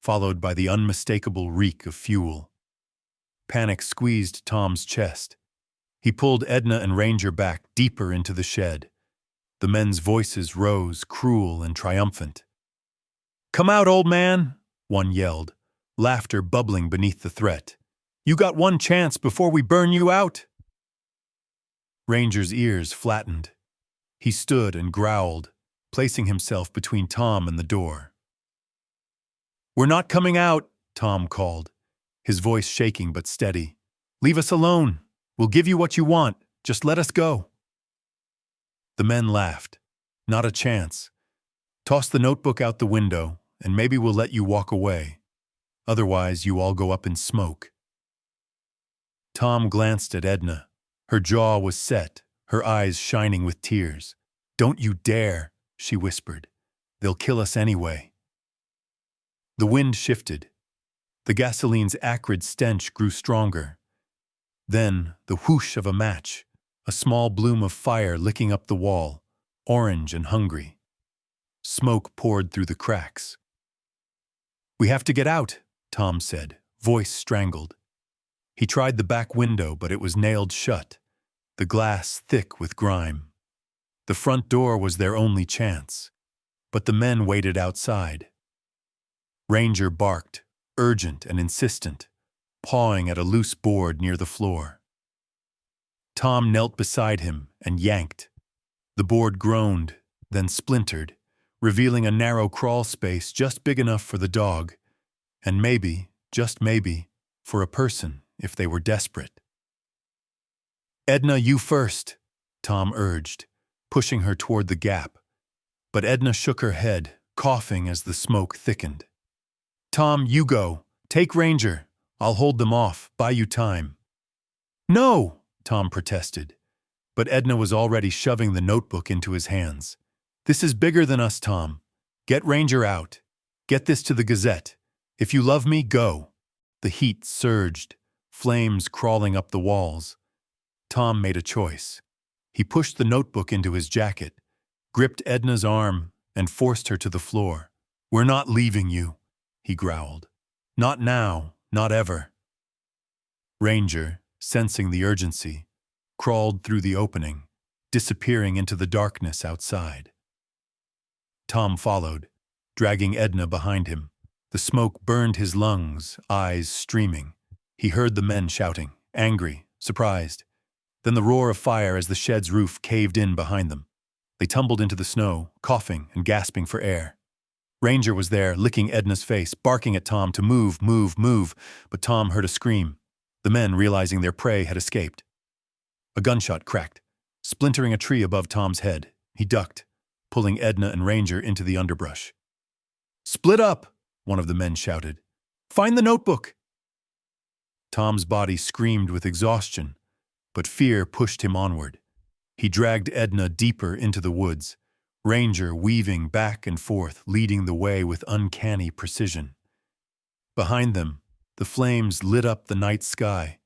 followed by the unmistakable reek of fuel. Panic squeezed Tom's chest. He pulled Edna and Ranger back deeper into the shed. The men's voices rose, cruel and triumphant. "Come out, old man," one yelled, laughter bubbling beneath the threat. "You got one chance before we burn you out." Ranger's ears flattened. He stood and growled, placing himself between Tom and the door. "We're not coming out," Tom called, his voice shaking but steady. "Leave us alone. We'll give you what you want. Just let us go." The men laughed. "Not a chance. Toss the notebook out the window, and maybe we'll let you walk away. Otherwise, you all go up in smoke." Tom glanced at Edna. Her jaw was set, her eyes shining with tears. "Don't you dare," she whispered. "They'll kill us anyway." The wind shifted. The gasoline's acrid stench grew stronger. Then the whoosh of a match, a small bloom of fire licking up the wall, orange and hungry. Smoke poured through the cracks. "We have to get out," Tom said, voice strangled. He tried the back window, but it was nailed shut, the glass thick with grime. The front door was their only chance, but the men waited outside. Ranger barked, urgent and insistent, pawing at a loose board near the floor. Tom knelt beside him and yanked. The board groaned, then splintered, revealing a narrow crawl space just big enough for the dog, and maybe, just maybe, for a person if they were desperate. "Edna, you first," Tom urged, pushing her toward the gap. But Edna shook her head, coughing as the smoke thickened. "Tom, you go. Take Ranger. I'll hold them off, buy you time." "No!" Tom protested. But Edna was already shoving the notebook into his hands. "This is bigger than us, Tom. Get Ranger out. Get this to the Gazette. If you love me, go." The heat surged, flames crawling up the walls. Tom made a choice. He pushed the notebook into his jacket, gripped Edna's arm, and forced her to the floor. "We're not leaving you," he growled. "Not now, not ever." Ranger, sensing the urgency, crawled through the opening, disappearing into the darkness outside. Tom followed, dragging Edna behind him. The smoke burned his lungs, eyes streaming. He heard the men shouting, angry, surprised. Then the roar of fire as the shed's roof caved in behind them. They tumbled into the snow, coughing and gasping for air. Ranger was there, licking Edna's face, barking at Tom to move, but Tom heard a scream. The men, realizing their prey, had escaped. A gunshot cracked, splintering a tree above Tom's head. He ducked, pulling Edna and Ranger into the underbrush. "Split up!" one of the men shouted. "Find the notebook!" Tom's body screamed with exhaustion, but fear pushed him onward. He dragged Edna deeper into the woods, Ranger weaving back and forth, leading the way with uncanny precision. Behind them, the flames lit up the night sky,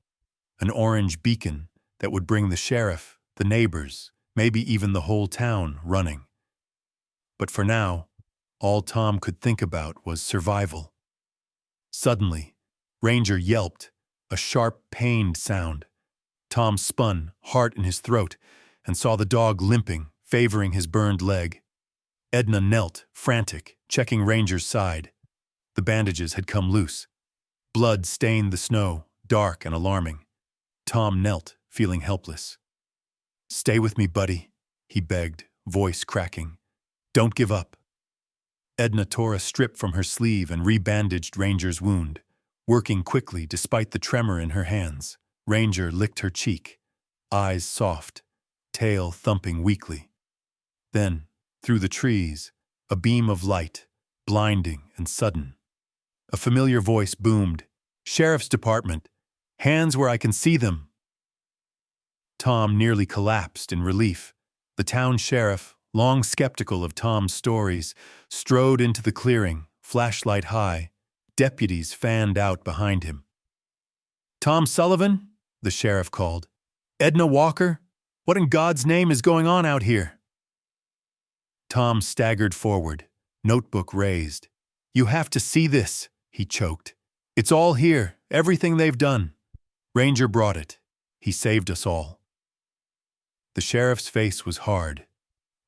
an orange beacon that would bring the sheriff, the neighbors, maybe even the whole town running. But for now, all Tom could think about was survival. Suddenly, Ranger yelped, a sharp, pained sound. Tom spun, heart in his throat, and saw the dog limping, favoring his burned leg. Edna knelt, frantic, checking Ranger's side. The bandages had come loose. Blood stained the snow, dark and alarming. Tom knelt, feeling helpless. "Stay with me, buddy," he begged, voice cracking. "Don't give up." Edna tore a strip from her sleeve and rebandaged Ranger's wound, working quickly despite the tremor in her hands. Ranger licked her cheek, eyes soft, tail thumping weakly. Then, through the trees, a beam of light, blinding and sudden. A familiar voice boomed, "Sheriff's Department! Hands where I can see them!" Tom nearly collapsed in relief. The town sheriff, long skeptical of Tom's stories, strode into the clearing, flashlight high. Deputies fanned out behind him. "Tom Sullivan?" the sheriff called. "Edna Walker? What in God's name is going on out here?" Tom staggered forward, notebook raised. "You have to see this," he choked. "It's all here, everything they've done. Ranger brought it. He saved us all." The sheriff's face was hard,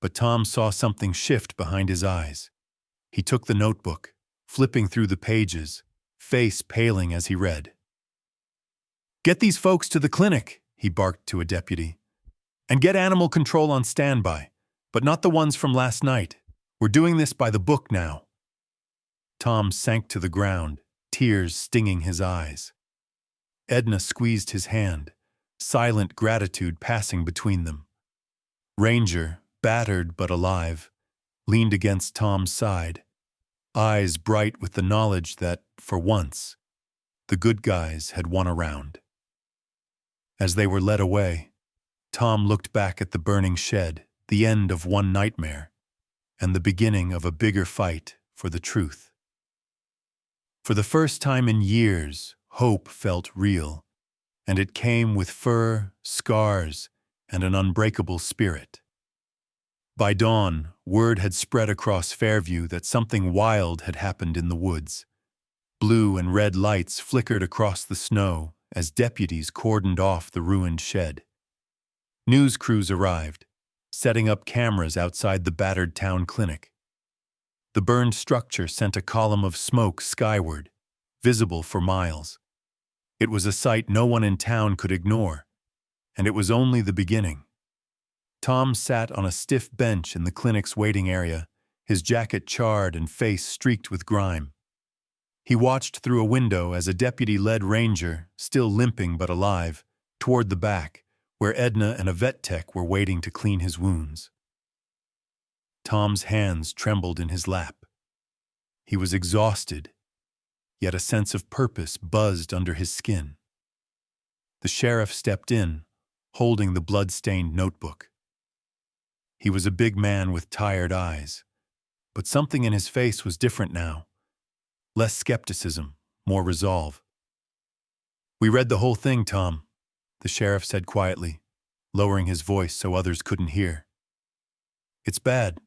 but Tom saw something shift behind his eyes. He took the notebook, flipping through the pages, face paling as he read. "Get these folks to the clinic," he barked to a deputy. "And get animal control on standby, but not the ones from last night. We're doing this by the book now." Tom sank to the ground, tears stinging his eyes. Edna squeezed his hand, silent gratitude passing between them. Ranger, battered but alive, leaned against Tom's side, eyes bright with the knowledge that, for once, the good guys had won around. As they were led away, Tom looked back at the burning shed, the end of one nightmare, and the beginning of a bigger fight for the truth. For the first time in years, hope felt real, and it came with fur, scars, and an unbreakable spirit. By dawn, word had spread across Fairview that something wild had happened in the woods. Blue and red lights flickered across the snow as deputies cordoned off the ruined shed. News crews arrived, setting up cameras outside the battered town clinic. The burned structure sent a column of smoke skyward, visible for miles. It was a sight no one in town could ignore, and it was only the beginning. Tom sat on a stiff bench in the clinic's waiting area, his jacket charred and face streaked with grime. He watched through a window as a deputy led Ranger, still limping but alive, toward the back, where Edna and a vet tech were waiting to clean his wounds. Tom's hands trembled in his lap. He was exhausted, yet a sense of purpose buzzed under his skin. The sheriff stepped in, holding the blood-stained notebook. He was a big man with tired eyes, but something in his face was different now. Less skepticism, more resolve. "We read the whole thing, Tom," the sheriff said quietly, lowering his voice so others couldn't hear. "It's bad.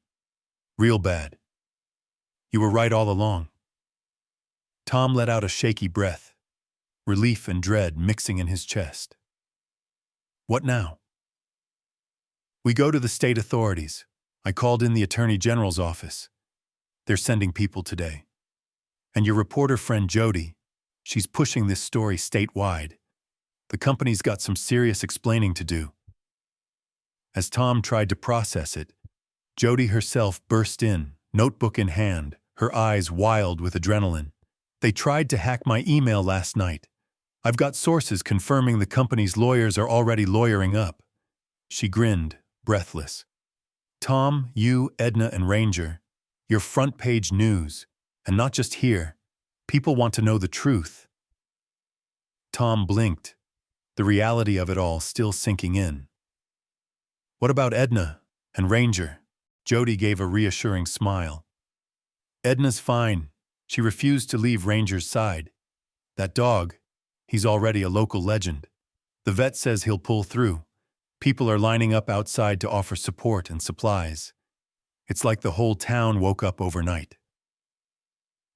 Real bad. You were right all along." Tom let out a shaky breath, relief and dread mixing in his chest. "What now?" "We go to the state authorities. I called in the Attorney General's office. They're sending people today. And your reporter friend Jody, she's pushing this story statewide. The company's got some serious explaining to do." As Tom tried to process it, Jody herself burst in, notebook in hand, her eyes wild with adrenaline. "They tried to hack my email last night. I've got sources confirming the company's lawyers are already lawyering up." She grinned, breathless. "Tom, you, Edna, and Ranger, you're front-page news, and not just here. People want to know the truth." Tom blinked, the reality of it all still sinking in. "What about Edna and Ranger?" Jody gave a reassuring smile. "Edna's fine. She refused to leave Ranger's side. That dog, he's already a local legend. The vet says he'll pull through. People are lining up outside to offer support and supplies. It's like the whole town woke up overnight."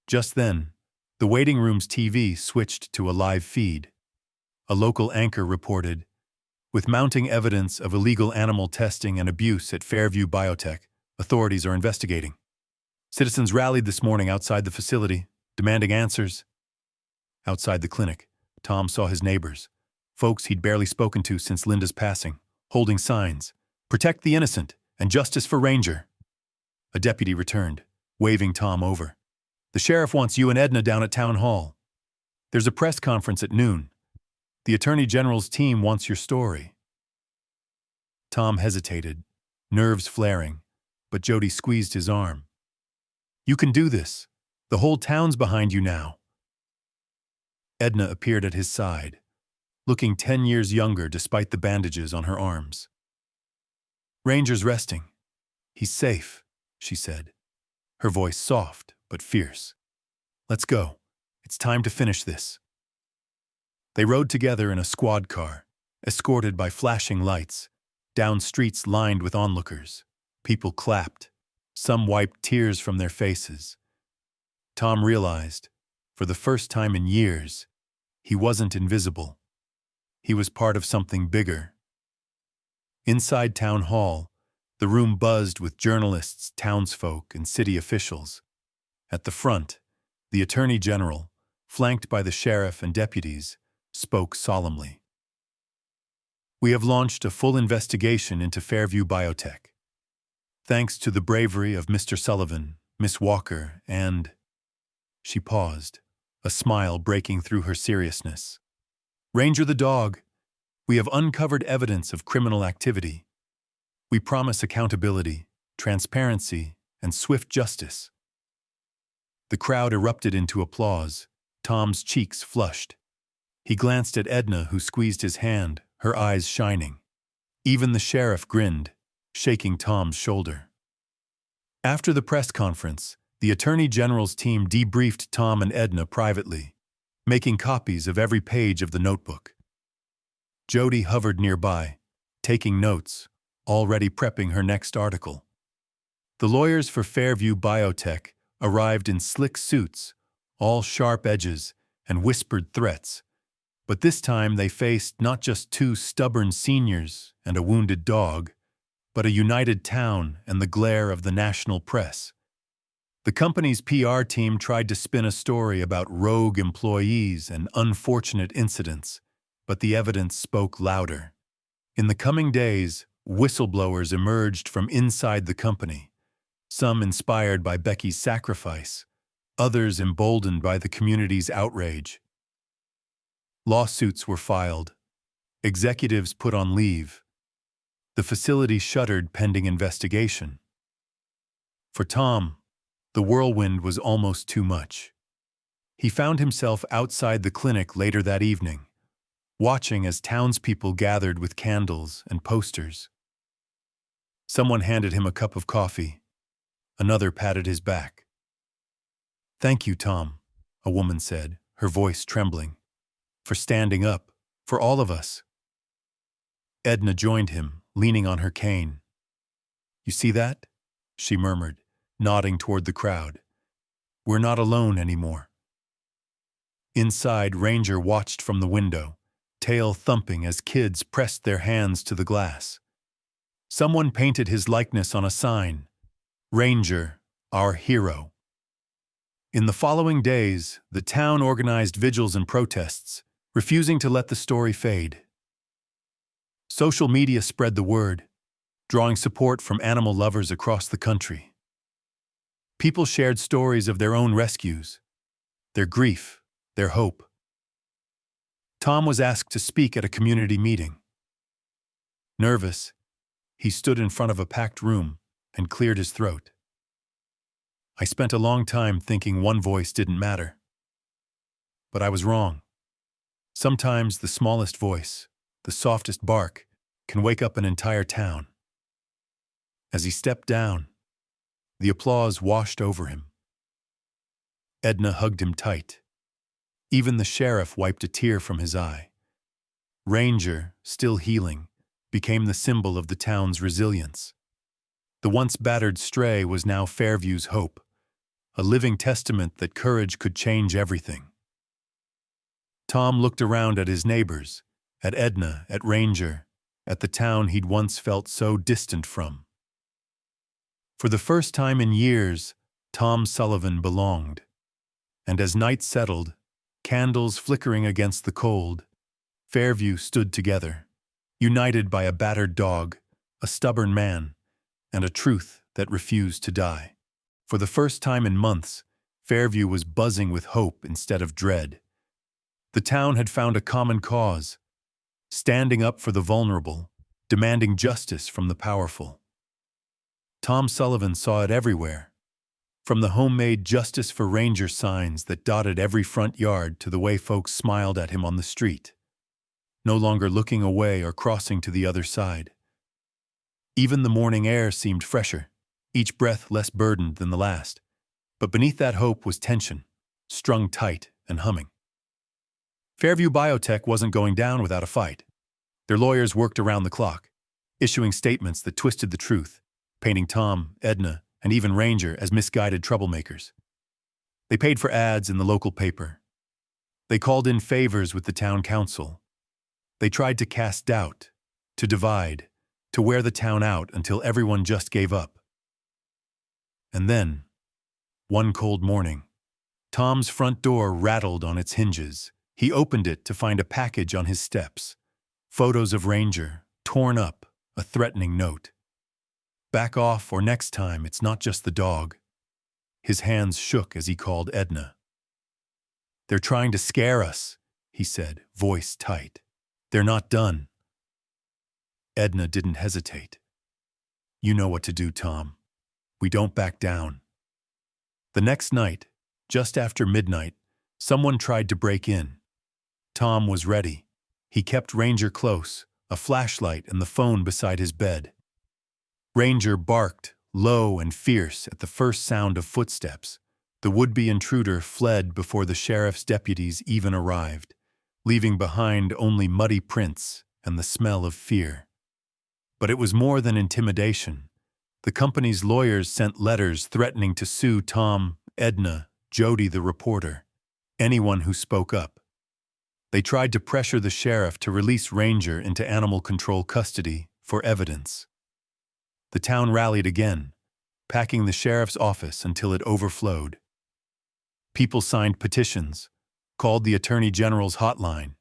Just then, the waiting room's TV switched to a live feed. A local anchor reported, "With mounting evidence of illegal animal testing and abuse at Fairview Biotech, authorities are investigating. Citizens rallied this morning outside the facility, demanding answers." Outside the clinic, Tom saw his neighbors, folks he'd barely spoken to since Linda's passing, holding signs, "Protect the innocent and justice for Ranger." A deputy returned, waving Tom over. "The sheriff wants you and Edna down at Town Hall. There's a press conference at noon. The Attorney General's team wants your story." Tom hesitated, nerves flaring, but Jody squeezed his arm. "You can do this. The whole town's behind you now." Edna appeared at his side, looking 10 years younger despite the bandages on her arms. "Ranger's resting. He's safe," she said, her voice soft but fierce. "Let's go. It's time to finish this." They rode together in a squad car, escorted by flashing lights, down streets lined with onlookers. People clapped. Some wiped tears from their faces. Tom realized, for the first time in years, he wasn't invisible. He was part of something bigger. Inside Town Hall, the room buzzed with journalists, townsfolk, and city officials. At the front, the Attorney General, flanked by the sheriff and deputies, spoke solemnly. "We have launched a full investigation into Fairview Biotech. Thanks to the bravery of Mr. Sullivan, Miss Walker, and—" She paused, a smile breaking through her seriousness. "Ranger the dog, we have uncovered evidence of criminal activity. We promise accountability, transparency, and swift justice." The crowd erupted into applause. Tom's cheeks flushed. He glanced at Edna, who squeezed his hand, her eyes shining. Even the sheriff grinned, shaking Tom's shoulder. After the press conference, the Attorney General's team debriefed Tom and Edna privately, making copies of every page of the notebook. Jody hovered nearby, taking notes, already prepping her next article. The lawyers for Fairview Biotech arrived in slick suits, all sharp edges and whispered threats. But this time they faced not just two stubborn seniors and a wounded dog, but a united town and the glare of the national press. The company's PR team tried to spin a story about rogue employees and unfortunate incidents, but the evidence spoke louder. In the coming days, whistleblowers emerged from inside the company, some inspired by Becky's sacrifice, others emboldened by the community's outrage. Lawsuits were filed, executives put on leave. The facility shuttered pending investigation. For Tom, the whirlwind was almost too much. He found himself outside the clinic later that evening, watching as townspeople gathered with candles and posters. Someone handed him a cup of coffee. Another patted his back. "Thank you, Tom," a woman said, her voice trembling, "for standing up, for all of us." Edna joined him, leaning on her cane. "You see that?" she murmured, nodding toward the crowd. "We're not alone anymore." Inside, Ranger watched from the window, tail thumping as kids pressed their hands to the glass. Someone painted his likeness on a sign, "Ranger, our hero." In the following days, the town organized vigils and protests, refusing to let the story fade. Social media spread the word, drawing support from animal lovers across the country. People shared stories of their own rescues, their grief, their hope. Tom was asked to speak at a community meeting. Nervous, he stood in front of a packed room and cleared his throat. "I spent a long time thinking one voice didn't matter. But I was wrong. Sometimes the smallest voice, the softest bark, can wake up an entire town." As he stepped down, the applause washed over him. Edna hugged him tight. Even the sheriff wiped a tear from his eye. Ranger, still healing, became the symbol of the town's resilience. The once battered stray was now Fairview's hope, a living testament that courage could change everything. Tom looked around at his neighbors, at Edna, at Ranger, at the town he'd once felt so distant from. For the first time in years, Tom Sullivan belonged. And as night settled, candles flickering against the cold, Fairview stood together, united by a battered dog, a stubborn man, and a truth that refused to die. For the first time in months, Fairview was buzzing with hope instead of dread. The town had found a common cause, standing up for the vulnerable, demanding justice from the powerful. Tom Sullivan saw it everywhere, from the homemade Justice for Ranger signs that dotted every front yard to the way folks smiled at him on the street. no longer looking away or crossing to the other side. Even the morning air seemed fresher, each breath less burdened than the last. But beneath that hope was tension, strung tight and humming. Fairview Biotech wasn't going down without a fight. Their lawyers worked around the clock, issuing statements that twisted the truth, painting Tom, Edna, and even Ranger as misguided troublemakers. They paid for ads in the local paper. They called in favors with the town council. They tried to cast doubt, to divide, to wear the town out until everyone just gave up. And then, one cold morning, Tom's front door rattled on its hinges. He opened it to find a package on his steps. Photos of Ranger, torn up, a threatening note. Back off, or next time it's not just the dog. His hands shook as he called Edna. They're trying to scare us, he said, voice tight. They're not done. Edna didn't hesitate. You know what to do, Tom. We don't back down. The next night, just after midnight, someone tried to break in. Tom was ready. He kept Ranger close, a flashlight and the phone beside his bed. Ranger barked, low and fierce, at the first sound of footsteps. The would-be intruder fled before the sheriff's deputies even arrived, leaving behind only muddy prints and the smell of fear. But it was more than intimidation. The company's lawyers sent letters threatening to sue Tom, Edna, Jody the reporter, anyone who spoke up. They tried to pressure the sheriff to release Ranger into animal control custody for evidence. The town rallied again, packing the sheriff's office until it overflowed. People signed petitions, called the Attorney General's hotline,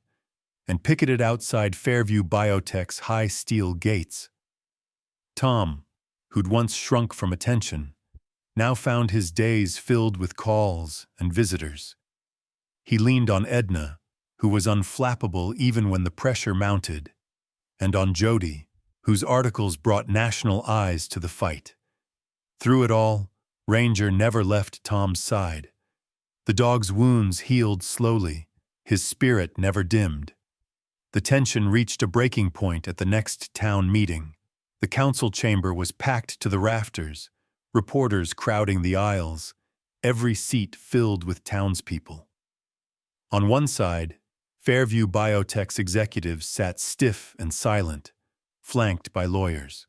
and picketed outside Fairview Biotech's high steel gates. Tom, who'd once shrunk from attention, now found his days filled with calls and visitors. He leaned on Edna, who was unflappable even when the pressure mounted, and on Jody, whose articles brought national eyes to the fight. Through it all, Ranger never left Tom's side. The dog's wounds healed slowly, his spirit never dimmed. The tension reached a breaking point at the next town meeting. The council chamber was packed to the rafters, reporters crowding the aisles, every seat filled with townspeople. On one side, Fairview Biotech's executives sat stiff and silent, flanked by lawyers.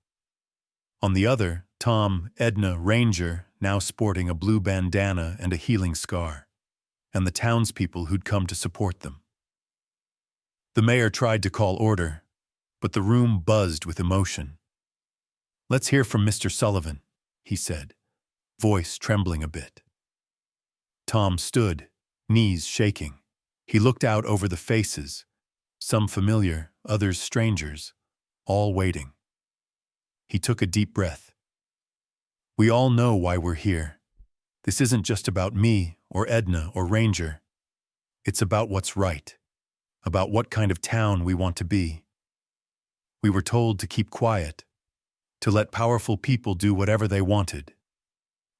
On the other, Tom, Edna, Ranger, now sporting a blue bandana and a healing scar, and the townspeople who'd come to support them. The mayor tried to call order, but the room buzzed with emotion. "Let's hear from Mr. Sullivan," he said, voice trembling a bit. Tom stood, knees shaking. He looked out over the faces, some familiar, others strangers, all waiting. He took a deep breath. "We all know why we're here. This isn't just about me or Edna or Ranger. It's about what's right, about what kind of town we want to be. We were told to keep quiet, to let powerful people do whatever they wanted,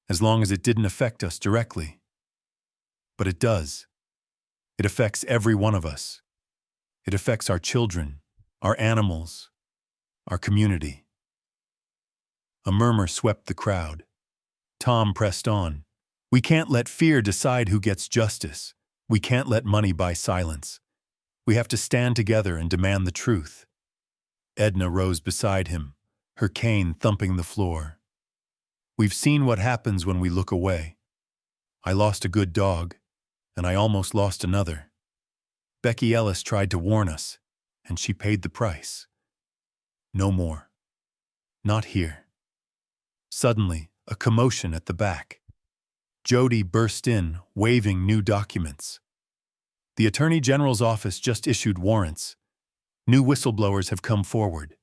as long as it didn't affect us directly. But it does. It affects every one of us. It affects our children, our animals, our community." A murmur swept the crowd. Tom pressed on. "We can't let fear decide who gets justice. We can't let money buy silence. We have to stand together and demand the truth." Edna rose beside him, her cane thumping the floor. "We've seen what happens when we look away. I lost a good dog, and I almost lost another. Becky Ellis tried to warn us, and she paid the price. No more. Not here." Suddenly, a commotion at the back. Jody burst in, waving new documents. "The Attorney General's office just issued warrants. New whistleblowers have come forward.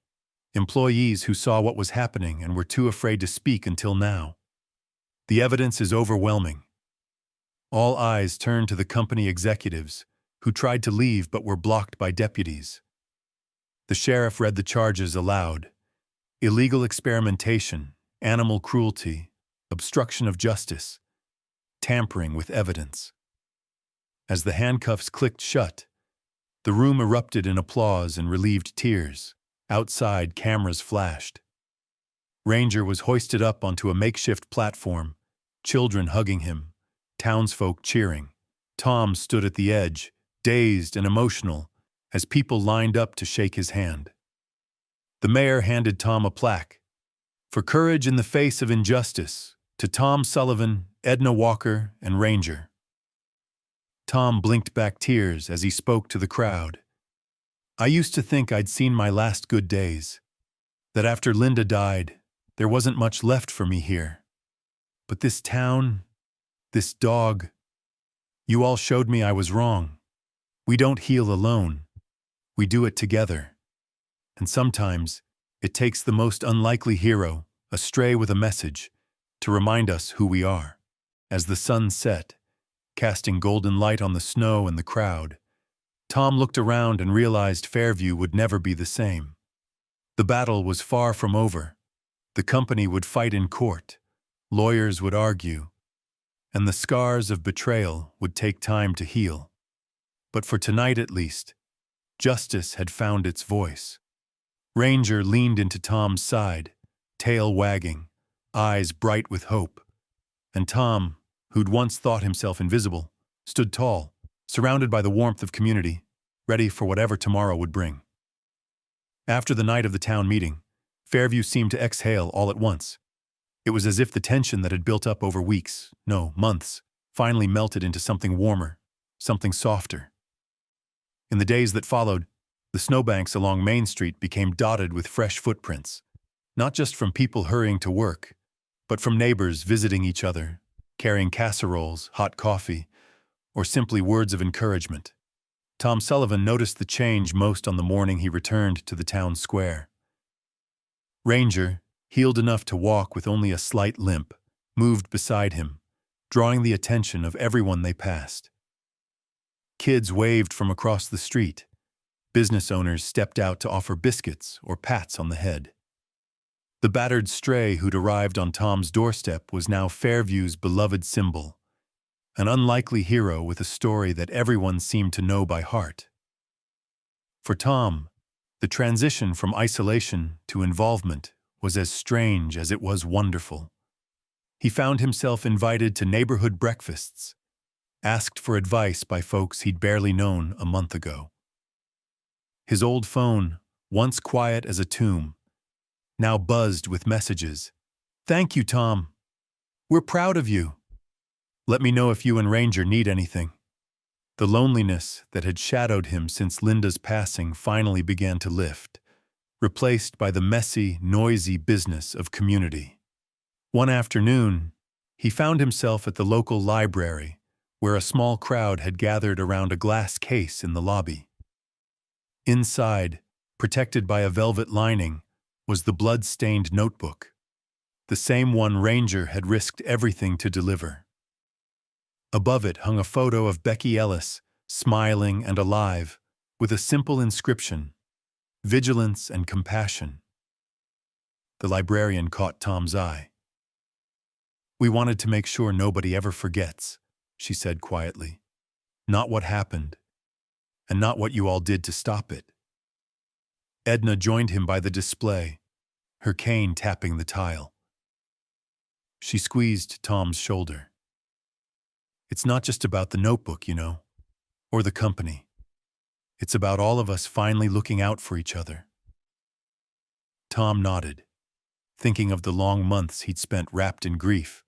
Employees who saw what was happening and were too afraid to speak until now. The evidence is overwhelming." All eyes turned to the company executives, who tried to leave but were blocked by deputies. The sheriff read the charges aloud: illegal experimentation, animal cruelty, obstruction of justice, tampering with evidence. As the handcuffs clicked shut, The room erupted in applause and relieved tears. Outside, cameras flashed. Ranger was hoisted up onto a makeshift platform, children hugging him, townsfolk cheering. Tom stood at the edge, dazed and emotional, as people lined up to shake his hand. The mayor handed Tom a plaque. For courage in the face of injustice, to Tom Sullivan, Edna Walker, and Ranger. Tom blinked back tears as he spoke to the crowd. I used to think I'd seen my last good days, that after Linda died, there wasn't much left for me here. But this town, this dog, you all showed me I was wrong. We don't heal alone. We do it together. And sometimes, it takes the most unlikely hero, a stray with a message, to remind us who we are. As the sun set, casting golden light on the snow and the crowd, Tom looked around and realized Fairview would never be the same. The battle was far from over. The company would fight in court, lawyers would argue, and the scars of betrayal would take time to heal. But for tonight at least, justice had found its voice. Ranger leaned into Tom's side, tail wagging, eyes bright with hope. And Tom, who'd once thought himself invisible, stood tall, surrounded by the warmth of community, ready for whatever tomorrow would bring. After the night of the town meeting, Fairview seemed to exhale all at once. It was as if the tension that had built up over weeks, no, months, finally melted into something warmer, something softer. In the days that followed, the snowbanks along Main Street became dotted with fresh footprints, not just from people hurrying to work, but from neighbors visiting each other, carrying casseroles, hot coffee, or simply words of encouragement. Tom Sullivan noticed the change most on the morning he returned to the town square. Ranger, healed enough to walk with only a slight limp, moved beside him, drawing the attention of everyone they passed. Kids waved from across the street. Business owners stepped out to offer biscuits or pats on the head. The battered stray who'd arrived on Tom's doorstep was now Fairview's beloved symbol, an unlikely hero with a story that everyone seemed to know by heart. For Tom, the transition from isolation to involvement was as strange as it was wonderful. He found himself invited to neighborhood breakfasts, asked for advice by folks he'd barely known a month ago. His old phone, once quiet as a tomb, now buzzed with messages. Thank you, Tom. We're proud of you. Let me know if you and Ranger need anything. The loneliness that had shadowed him since Linda's passing finally began to lift, replaced by the messy, noisy business of community. One afternoon, he found himself at the local library, where a small crowd had gathered around a glass case in the lobby. Inside, protected by a velvet lining, was the blood-stained notebook, the same one Ranger had risked everything to deliver. Above it hung a photo of Becky Ellis, smiling and alive, with a simple inscription, vigilance and compassion. The librarian caught Tom's eye. We wanted to make sure nobody ever forgets, she said quietly. Not what happened, and not what you all did to stop it. Edna joined him by the display, her cane tapping the tile. She squeezed Tom's shoulder. It's not just about the notebook, you know, or the company. It's about all of us finally looking out for each other. Tom nodded, thinking of the long months he'd spent wrapped in grief,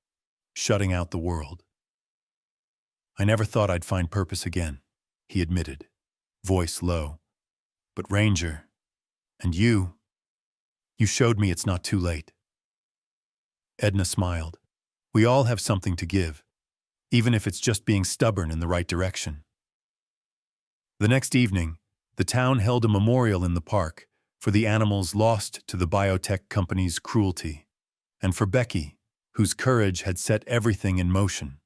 shutting out the world. I never thought I'd find purpose again, he admitted, voice low. But Ranger, and you showed me it's not too late. Edna smiled. We all have something to give, even if it's just being stubborn in the right direction. The next evening, the town held a memorial in the park for the animals lost to the biotech company's cruelty, and for Becky, whose courage had set everything in motion.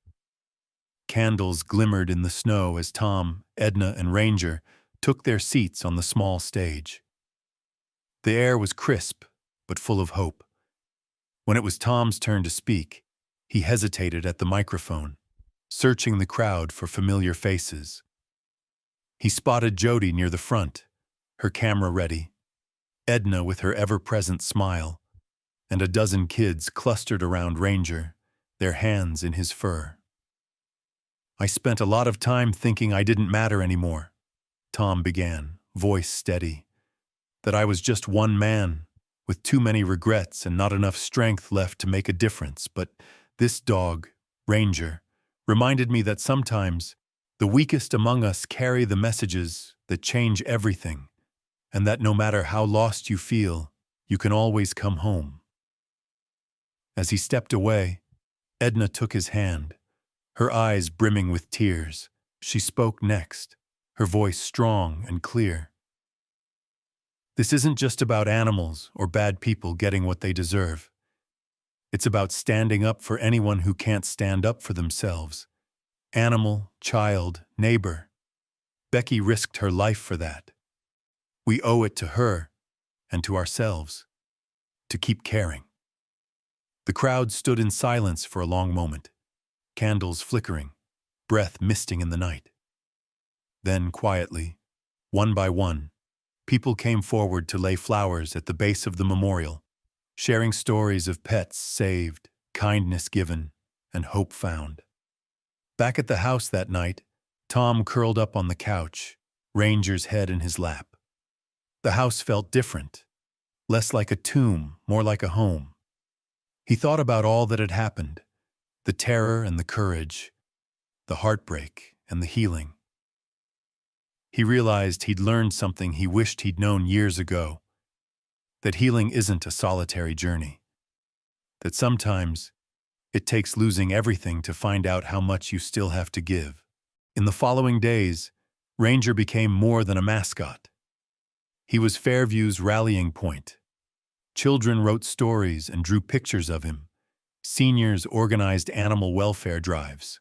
Candles glimmered in the snow as Tom, Edna, and Ranger took their seats on the small stage. The air was crisp, but full of hope. When it was Tom's turn to speak, he hesitated at the microphone, searching the crowd for familiar faces. He spotted Jody near the front, her camera ready, Edna with her ever-present smile, and a dozen kids clustered around Ranger, their hands in his fur. "I spent a lot of time thinking I didn't matter anymore," Tom began, voice steady. "That I was just one man, with too many regrets and not enough strength left to make a difference. But this dog, Ranger, reminded me that sometimes the weakest among us carry the messages that change everything, and that no matter how lost you feel, you can always come home." As he stepped away, Edna took his hand, her eyes brimming with tears. She spoke next, her voice strong and clear. "This isn't just about animals or bad people getting what they deserve. It's about standing up for anyone who can't stand up for themselves. Animal, child, neighbor. Becky risked her life for that. We owe it to her and to ourselves to keep caring." The crowd stood in silence for a long moment, candles flickering, breath misting in the night. Then, quietly, one by one, people came forward to lay flowers at the base of the memorial, sharing stories of pets saved, kindness given, and hope found. Back at the house that night, Tom curled up on the couch, Ranger's head in his lap. The house felt different, less like a tomb, more like a home. He thought about all that had happened, the terror and the courage, the heartbreak and the healing. He realized he'd learned something he wished he'd known years ago, that healing isn't a solitary journey, that sometimes it takes losing everything to find out how much you still have to give. In the following days, Ranger became more than a mascot. He was Fairview's rallying point. Children wrote stories and drew pictures of him. Seniors organized animal welfare drives.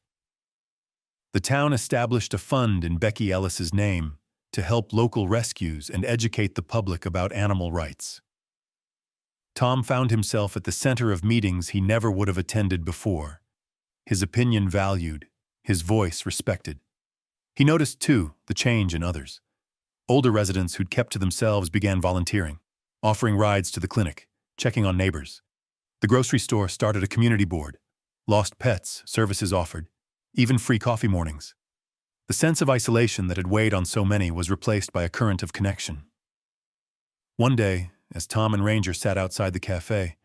The town established a fund in Becky Ellis's name to help local rescues and educate the public about animal rights. Tom found himself at the center of meetings he never would have attended before, his opinion valued, his voice respected. He noticed, too, the change in others. Older residents who'd kept to themselves began volunteering, offering rides to the clinic, checking on neighbors. The grocery store started a community board, lost pets, services offered, even free coffee mornings. The sense of isolation that had weighed on so many was replaced by a current of connection. One day, as Tom and Ranger sat outside the cafe,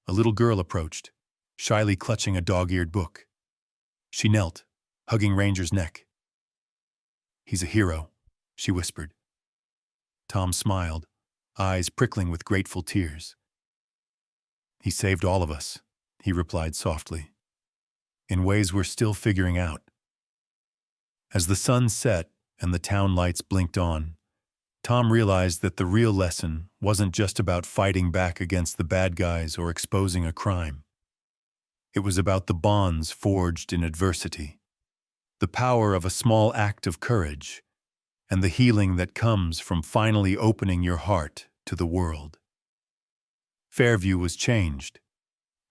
a little girl approached, shyly clutching a dog-eared book. She knelt, hugging Ranger's neck. "He's a hero," she whispered. Tom smiled, eyes prickling with grateful tears. "He saved all of us," he replied softly, "in ways we're still figuring out." As the sun set and the town lights blinked on, Tom realized that the real lesson wasn't just about fighting back against the bad guys or exposing a crime. It was about the bonds forged in adversity, the power of a small act of courage, and the healing that comes from finally opening your heart to the world. Fairview was changed,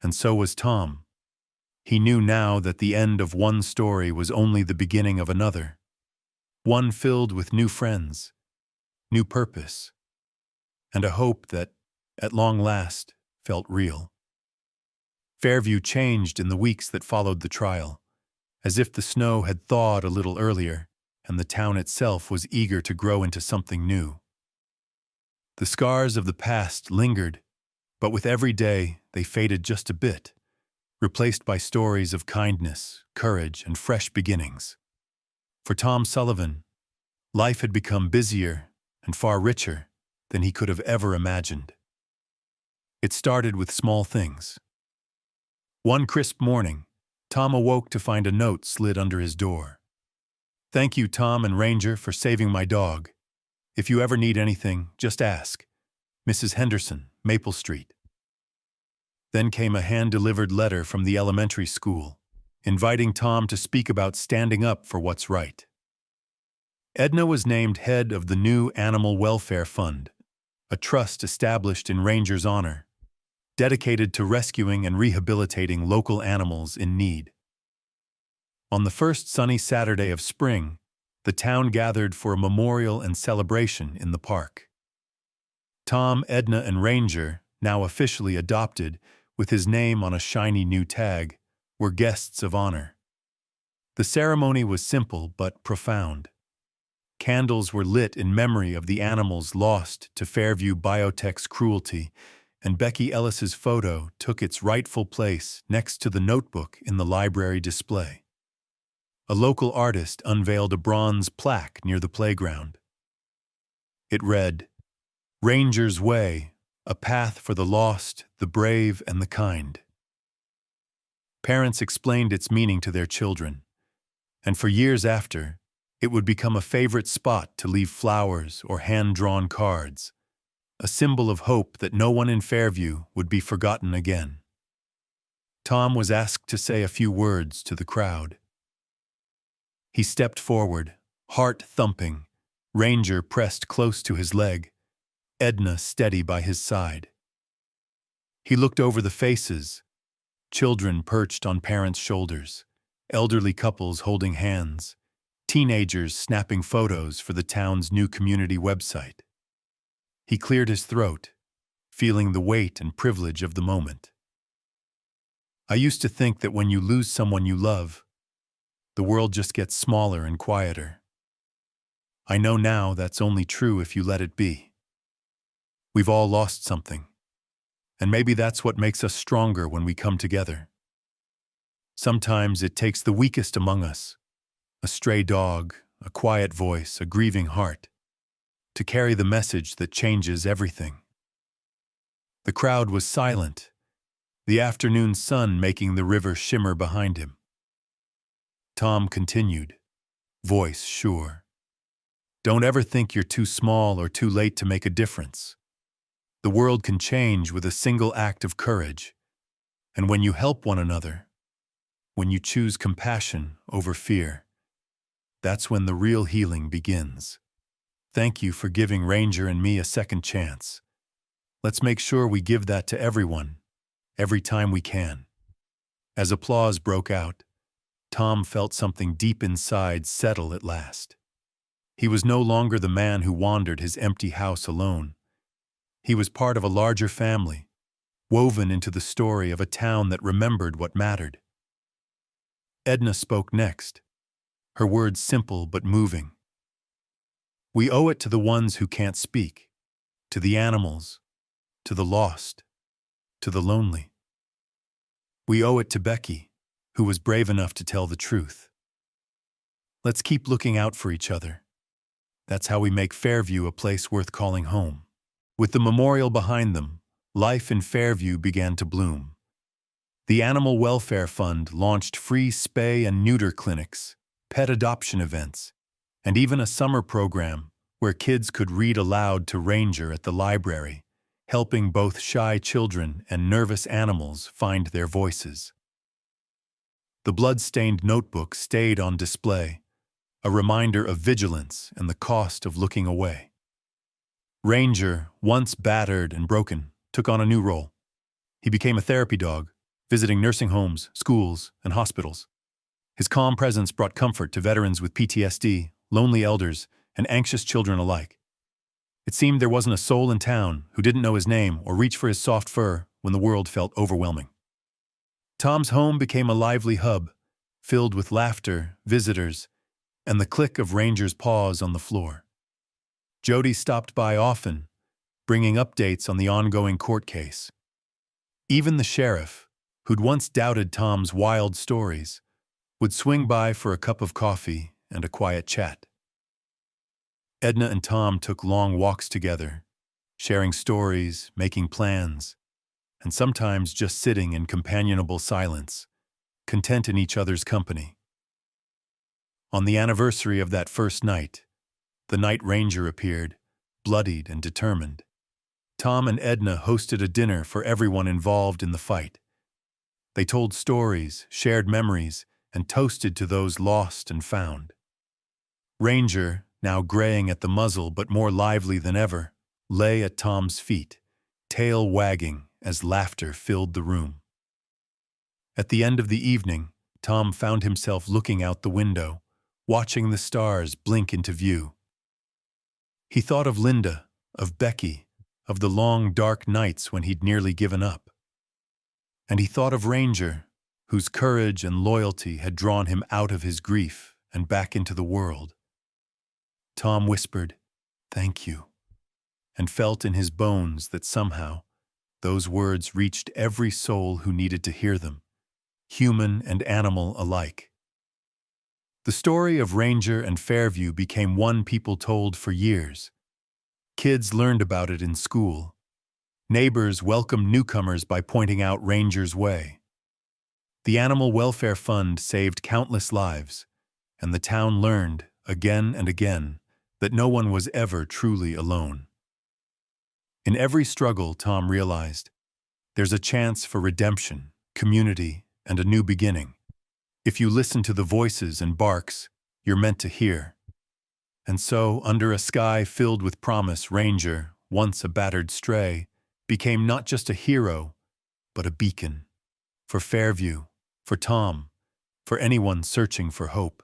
and so was Tom. He knew now that the end of one story was only the beginning of another, one filled with new friends, new purpose, and a hope that, at long last, felt real. Fairview changed in the weeks that followed the trial, as if the snow had thawed a little earlier, and the town itself was eager to grow into something new. The scars of the past lingered, but with every day they faded just a bit, replaced by stories of kindness, courage, and fresh beginnings. For Tom Sullivan, life had become busier and far richer than he could have ever imagined. It started with small things. One crisp morning, Tom awoke to find a note slid under his door. "Thank you, Tom and Ranger, for saving my dog. If you ever need anything, just ask. Mrs. Henderson, Maple Street." Then came a hand-delivered letter from the elementary school, inviting Tom to speak about standing up for what's right. Edna was named head of the new Animal Welfare Fund, a trust established in Ranger's honor, dedicated to rescuing and rehabilitating local animals in need. On the first sunny Saturday of spring, the town gathered for a memorial and celebration in the park. Tom, Edna, and Ranger, now officially adopted, with his name on a shiny new tag, were guests of honor. The ceremony was simple but profound. Candles were lit in memory of the animals lost to Fairview Biotech's cruelty, and Becky Ellis's photo took its rightful place next to the notebook in the library display. A local artist unveiled a bronze plaque near the playground. It read, "Ranger's Way, a path for the lost, the brave, and the kind." Parents explained its meaning to their children, and for years after, it would become a favorite spot to leave flowers or hand-drawn cards, a symbol of hope that no one in Fairview would be forgotten again. Tom was asked to say a few words to the crowd. He stepped forward, heart thumping, Ranger pressed close to his leg, Edna steady by his side. He looked over the faces, children perched on parents' shoulders, elderly couples holding hands, teenagers snapping photos for the town's new community website. He cleared his throat, feeling the weight and privilege of the moment. "I used to think that when you lose someone you love, the world just gets smaller and quieter. I know now that's only true if you let it be. We've all lost something, and maybe that's what makes us stronger when we come together. Sometimes it takes the weakest among us, a stray dog, a quiet voice, a grieving heart, to carry the message that changes everything." The crowd was silent, the afternoon sun making the river shimmer behind him. Tom continued, voice sure. "Don't ever think you're too small or too late to make a difference. The world can change with a single act of courage, and when you help one another, when you choose compassion over fear, that's when the real healing begins. Thank you for giving Ranger and me a second chance. Let's make sure we give that to everyone, every time we can." As applause broke out, Tom felt something deep inside settle at last. He was no longer the man who wandered his empty house alone. He was part of a larger family, woven into the story of a town that remembered what mattered. Edna spoke next, her words simple but moving. "We owe it to the ones who can't speak, to the animals, to the lost, to the lonely. We owe it to Becky, who was brave enough to tell the truth. Let's keep looking out for each other. That's how we make Fairview a place worth calling home." With the memorial behind them, life in Fairview began to bloom. The Animal Welfare Fund launched free spay and neuter clinics, pet adoption events, and even a summer program where kids could read aloud to Ranger at the library, helping both shy children and nervous animals find their voices. The blood-stained notebook stayed on display, a reminder of vigilance and the cost of looking away. Ranger, once battered and broken, took on a new role. He became a therapy dog, visiting nursing homes, schools, and hospitals. His calm presence brought comfort to veterans with PTSD, lonely elders, and anxious children alike. It seemed there wasn't a soul in town who didn't know his name or reach for his soft fur when the world felt overwhelming. Tom's home became a lively hub, filled with laughter, visitors, and the click of Ranger's paws on the floor. Jody stopped by often, bringing updates on the ongoing court case. Even the sheriff, who'd once doubted Tom's wild stories, would swing by for a cup of coffee and a quiet chat. Edna and Tom took long walks together, sharing stories, making plans, and sometimes just sitting in companionable silence, content in each other's company. On the anniversary of that first night, the night Ranger appeared, bloodied and determined, Tom and Edna hosted a dinner for everyone involved in the fight. They told stories, shared memories, and toasted to those lost and found. Ranger, now graying at the muzzle but more lively than ever, lay at Tom's feet, tail wagging as laughter filled the room. At the end of the evening, Tom found himself looking out the window, watching the stars blink into view. He thought of Linda, of Becky, of the long, dark nights when he'd nearly given up. And he thought of Ranger, whose courage and loyalty had drawn him out of his grief and back into the world. Tom whispered, "Thank you," and felt in his bones that somehow those words reached every soul who needed to hear them, human and animal alike. The story of Ranger and Fairview became one people told for years. Kids learned about it in school. Neighbors welcomed newcomers by pointing out Ranger's way. The Animal Welfare Fund saved countless lives, and the town learned, again and again, that no one was ever truly alone. In every struggle, Tom realized, there's a chance for redemption, community, and a new beginning. If you listen to the voices and barks you're meant to hear. And so, under a sky filled with promise, Ranger, once a battered stray, became not just a hero, but a beacon. For Fairview, for Tom, for anyone searching for hope.